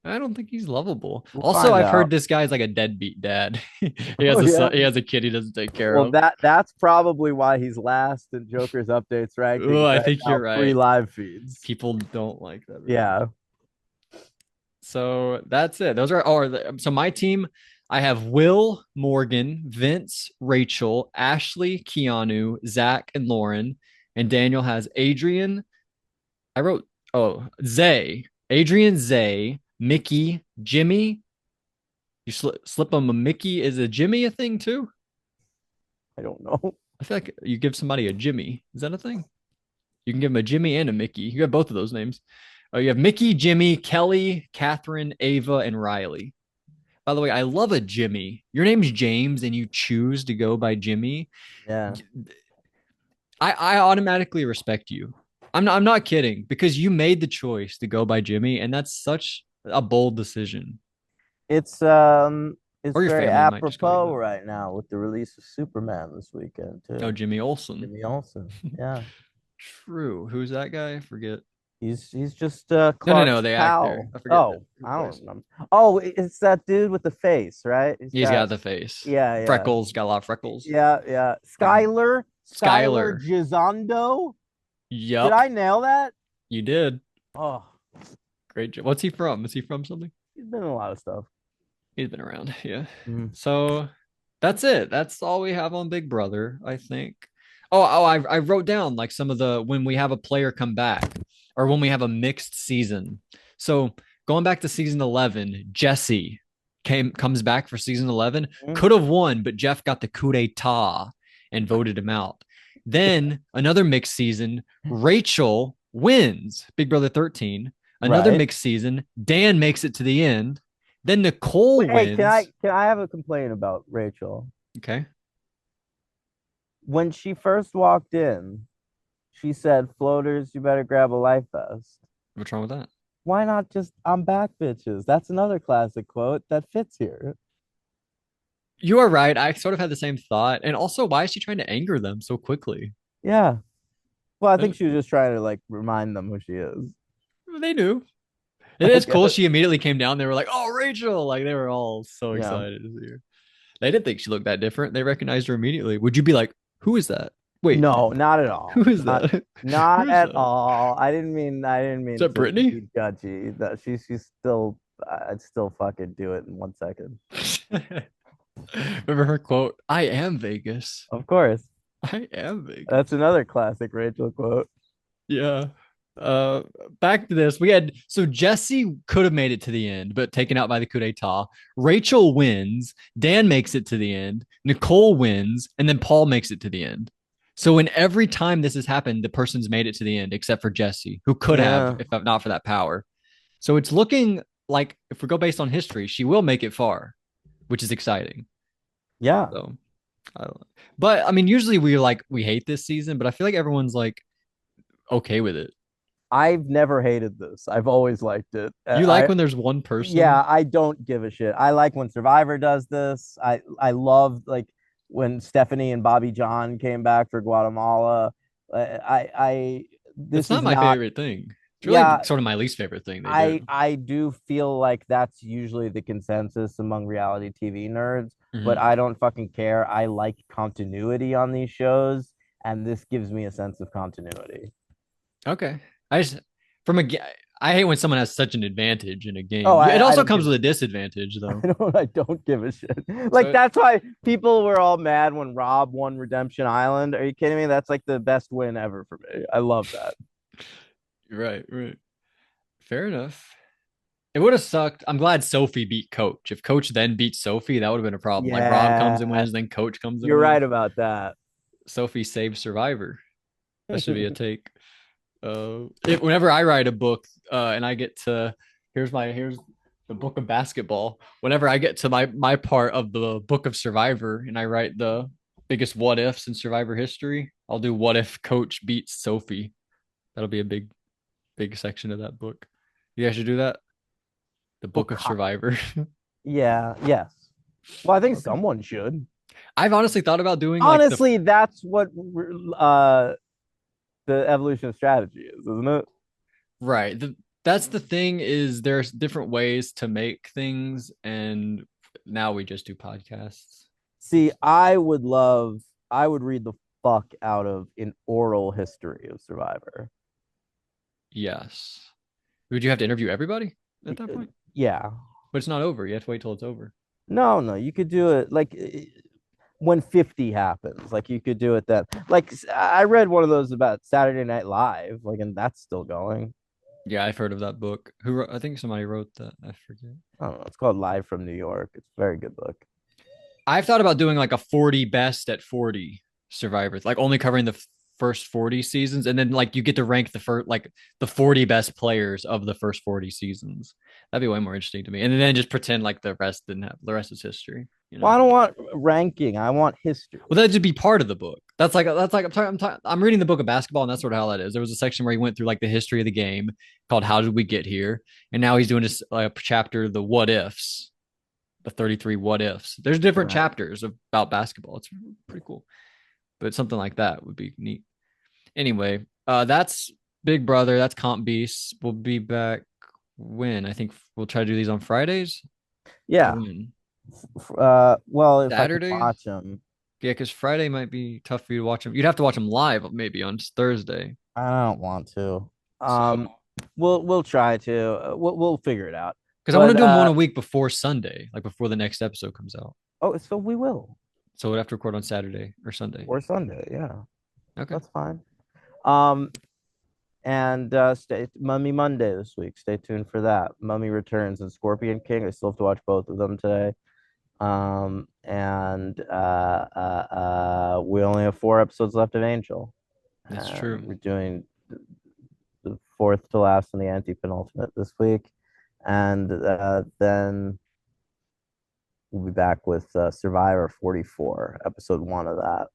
I don't think he's lovable. We'll Also, find I've heard out. this guy's like a deadbeat dad. He has Oh a son, yeah. he has a kid he doesn't take care Well, of. that's probably why he's last in Joker's updates Oh, rankings I right think you're now, free right. live feeds. People don't like that very much. Yeah. So that's it. Those are so my team. I have Will, Morgan, Vince, Rachel, Ashley, Keanu, Zach, and Lauren. And Daniel has Adrian. I wrote Zay, Adrian, Zay, Mickey, Jimmy. You slip him a Mickey. Is a Jimmy a thing too? I don't know. I feel like you give somebody a Jimmy. Is that a thing? You can give him a Jimmy and a Mickey. You have both of those names. Oh, you have Mickey, Jimmy, Kelly, Catherine, Ava, and Riley. By the way, I love a Jimmy. Your name's James and you choose to go by Jimmy. Yeah. I automatically respect you. I'm not kidding because you made the choice to go by Jimmy, and that's such a bold decision. It's Or your very family might just go like apropos that. right now with the release of Superman this weekend Oh, too. Jimmy Olsen. Jimmy Olsen. Yeah. True. Who's that guy? I forget. He's just No. Clark's The actor. pal. I forget Oh, who I don't plays. remember. Oh, it's that dude with the face, right? He's got the face. Yeah, yeah. Freckles. Got a lot of freckles. Yeah. Like Skylar Skyler. Gizondo. Did Yup. I nail that? You did. Oh, Great job. What's he from? Is he from something? he's been in a lot of stuff. He's been around. Yeah. Mm. So that's it. That's all we have on Big Brother, I think. I wrote down like some of the when we have a player come back or when we have a mixed season. So going back to season 11, Jesse comes back for season 11. Mhm. Could have won, but Jeff got the coup d'etat and voted him out. Then another mixed season, Rachel wins Big Brother 13. Another Right. mixed season, Dan makes it to the end. Then Nicole Wait, hey, wins. can I have a complaint about Rachel? Okay. When she first walked in, she said, "Floaters, you better grab a life vest." What's wrong with that? Why not just "I'm back, bitches"? That's another classic quote that fits here. You are right. I sort of had the same thought. And also, why is she trying to anger them so quickly? Yeah. Well, I Uh, think she was just trying to like remind them who she is. They knew. It I is guess. cool. She immediately came down. They were like, "Oh, Rachel!" Like they were all so Yeah. excited to see her. They didn't think she looked that different. They recognized her immediately. Would you be like, "Who is that? Wait, No, not at who all. is Not that? Who not is at that? all. I didn't Is mean that to Brittany?" be judgy. That she's still I'd still fucking do it in 1 second. Remember her quote? "I am Vegas. Of course. I am That's Vegas." another classic Rachel quote. Yeah. Uh, Back to this. We had so Jesse could have made it to the end, but taken out by the coup d'etat. Rachel wins. Dan makes it to the end. Nicole wins, and then Paul makes it to the end. So in every time this has happened, the person's made it to the end, except for Jesse, who could have Yeah. if not for that power. So it's looking like if we go based on history, she will make it far, which is exciting. Yeah. So, I don't know. But I mean, usually we hate this season, but I feel like everyone's like okay with it. I've never hated this. I've always liked it. You like when there's one person? Yeah, I don't give a shit. I like when Survivor does this. I love like when Stephanie and Bobby John came back for Guatemala. It's This not is my not. favorite thing. It's really Yeah, sort of my least favorite thing they do. I do feel like that's usually the consensus among reality TV nerds, but Hmm. I don't fucking care. I like continuity on these shows, and this gives me a sense of continuity. Okay. I just from a I hate when someone has such an advantage in a Oh, game. It I also don't comes give with a disadvantage though. I don't give a shit. Like So that's why people were all mad when Rob won Redemption Island. Are you kidding me? That's like the best win ever for me. I love that. right, right. Fair enough. It would have sucked. I'm glad Sophie beat Coach. If Coach then beat Sophie, that would have been a problem. Like Rob comes and Yeah, wins, then Coach comes and you're right wins. about that. Sophie saves Survivor. That should be a take. Whenever I write a book, and I get to here's the book of basketball. Whenever I get to my part of the book of Survivor, and I write the biggest what ifs in Survivor history, I'll do what if Coach beats Sophie. That'll be a big section of that book. You guys should do that. The Well, book of Survivor. yeah, yes. Well, I think Okay. someone should. I've honestly thought about doing like the Honestly, that's what uh the evolution of strategy is, isn't it? right. That's the thing is there's different ways to make things, and now we just do podcasts. See, I would read the fuck out of an oral history of Survivor. Yes. Would you have to interview everybody at that point? Yeah. But it's not over. You have to wait till it's over. No, no, you could do it like when 50 happens. Like you could do it then. Like I read one of those about Saturday Night Live, like, and that's still going. Yeah, I've heard of that book. Who wrote, I think somebody wrote that. I forget. I don't know. It's called Live from New York. It's a very good book. I've thought about doing like a 40 best at 40 survivors, like only covering the first 40 seasons. And then like you get to rank the first, like the 40 best players of the first 40 seasons. That'd be way more interesting to me. And then just pretend like the rest didn't have the rest is history, you Well, know? I don't want ranking. I want history. Well, that'd just be part of the book. That's like I'm reading the book of basketball, and that's sort of how that is. There was a section where he went through like the history of the game called "How Did We Get Here," and now he's doing this chapter, the what ifs, the 33 what ifs. There's different Right. chapters about basketball. It's pretty cool, but something like that would be neat. Anyway, that's Big Brother. That's Comp Beast. We'll be back when I think we'll try to do these on Fridays or Yeah. when Well, if I can Saturdays. watch them, Yeah, because Friday might be tough for you to watch them. You'd have to watch them live maybe on Thursday. I don't want to. So, We'll try to. We'll figure it out. because I want to But do them one a week before Sunday, like before the next episode comes out. oh, so we will So we'd have to record on Saturday or Sunday. or Sunday. Yeah, Okay. that's fine. Um, And stay Mummy Monday this week. Stay tuned for that. Mummy Returns and Scorpion King. I still have to watch both of them today. And we only have 4 episodes left of Angel, That's and true. we're doing the fourth to last and the anti-penultimate this week, and then we'll be back with Survivor 44, episode 1 of that.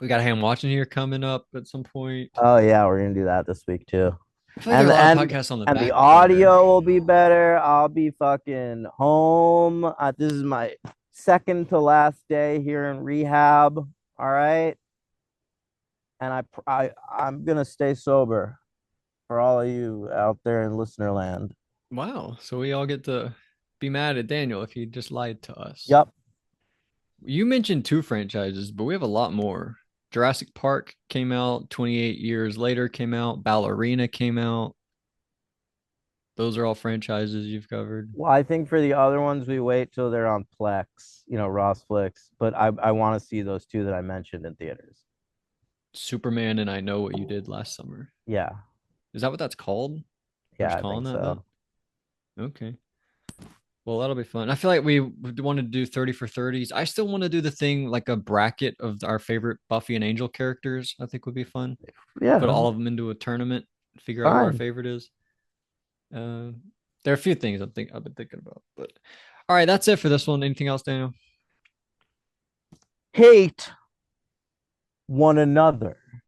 We got a ham watching here coming up at some point. Oh yeah, we're gonna do that this week too. I feel like there And are a lot of and podcasts on the and the back burner. audio will be better. I'll be fucking home. This is my second to last day here in rehab. All right, and I'm gonna stay sober for all of you out there in listener land. Wow. So we all get to be mad at Daniel if he just lied to us. Yep. You mentioned two franchises, but we have a lot more. Jurassic Park came out 28 years later, came out. Ballerina came out. Those are all franchises you've covered. Well, I think for the other ones, we wait till they're on Plex, Ross Flicks. But I want to see those two that I mentioned in theaters. Superman and I Know What You Did Last Summer. Yeah, Is that what that's called? We're yeah, just I calling think that that? so. Okay. Well, that'll be fun. I feel like we would want to do 30 for 30s. I still want to do the thing like a bracket of our favorite Buffy and Angel characters. I think would be fun. Put Yeah, all of them into a tournament, figure out who our fine. favorite is. Uh, there are a few things I've been thinking about, but all right, that's it for this one. Anything else, Daniel? Hate one another.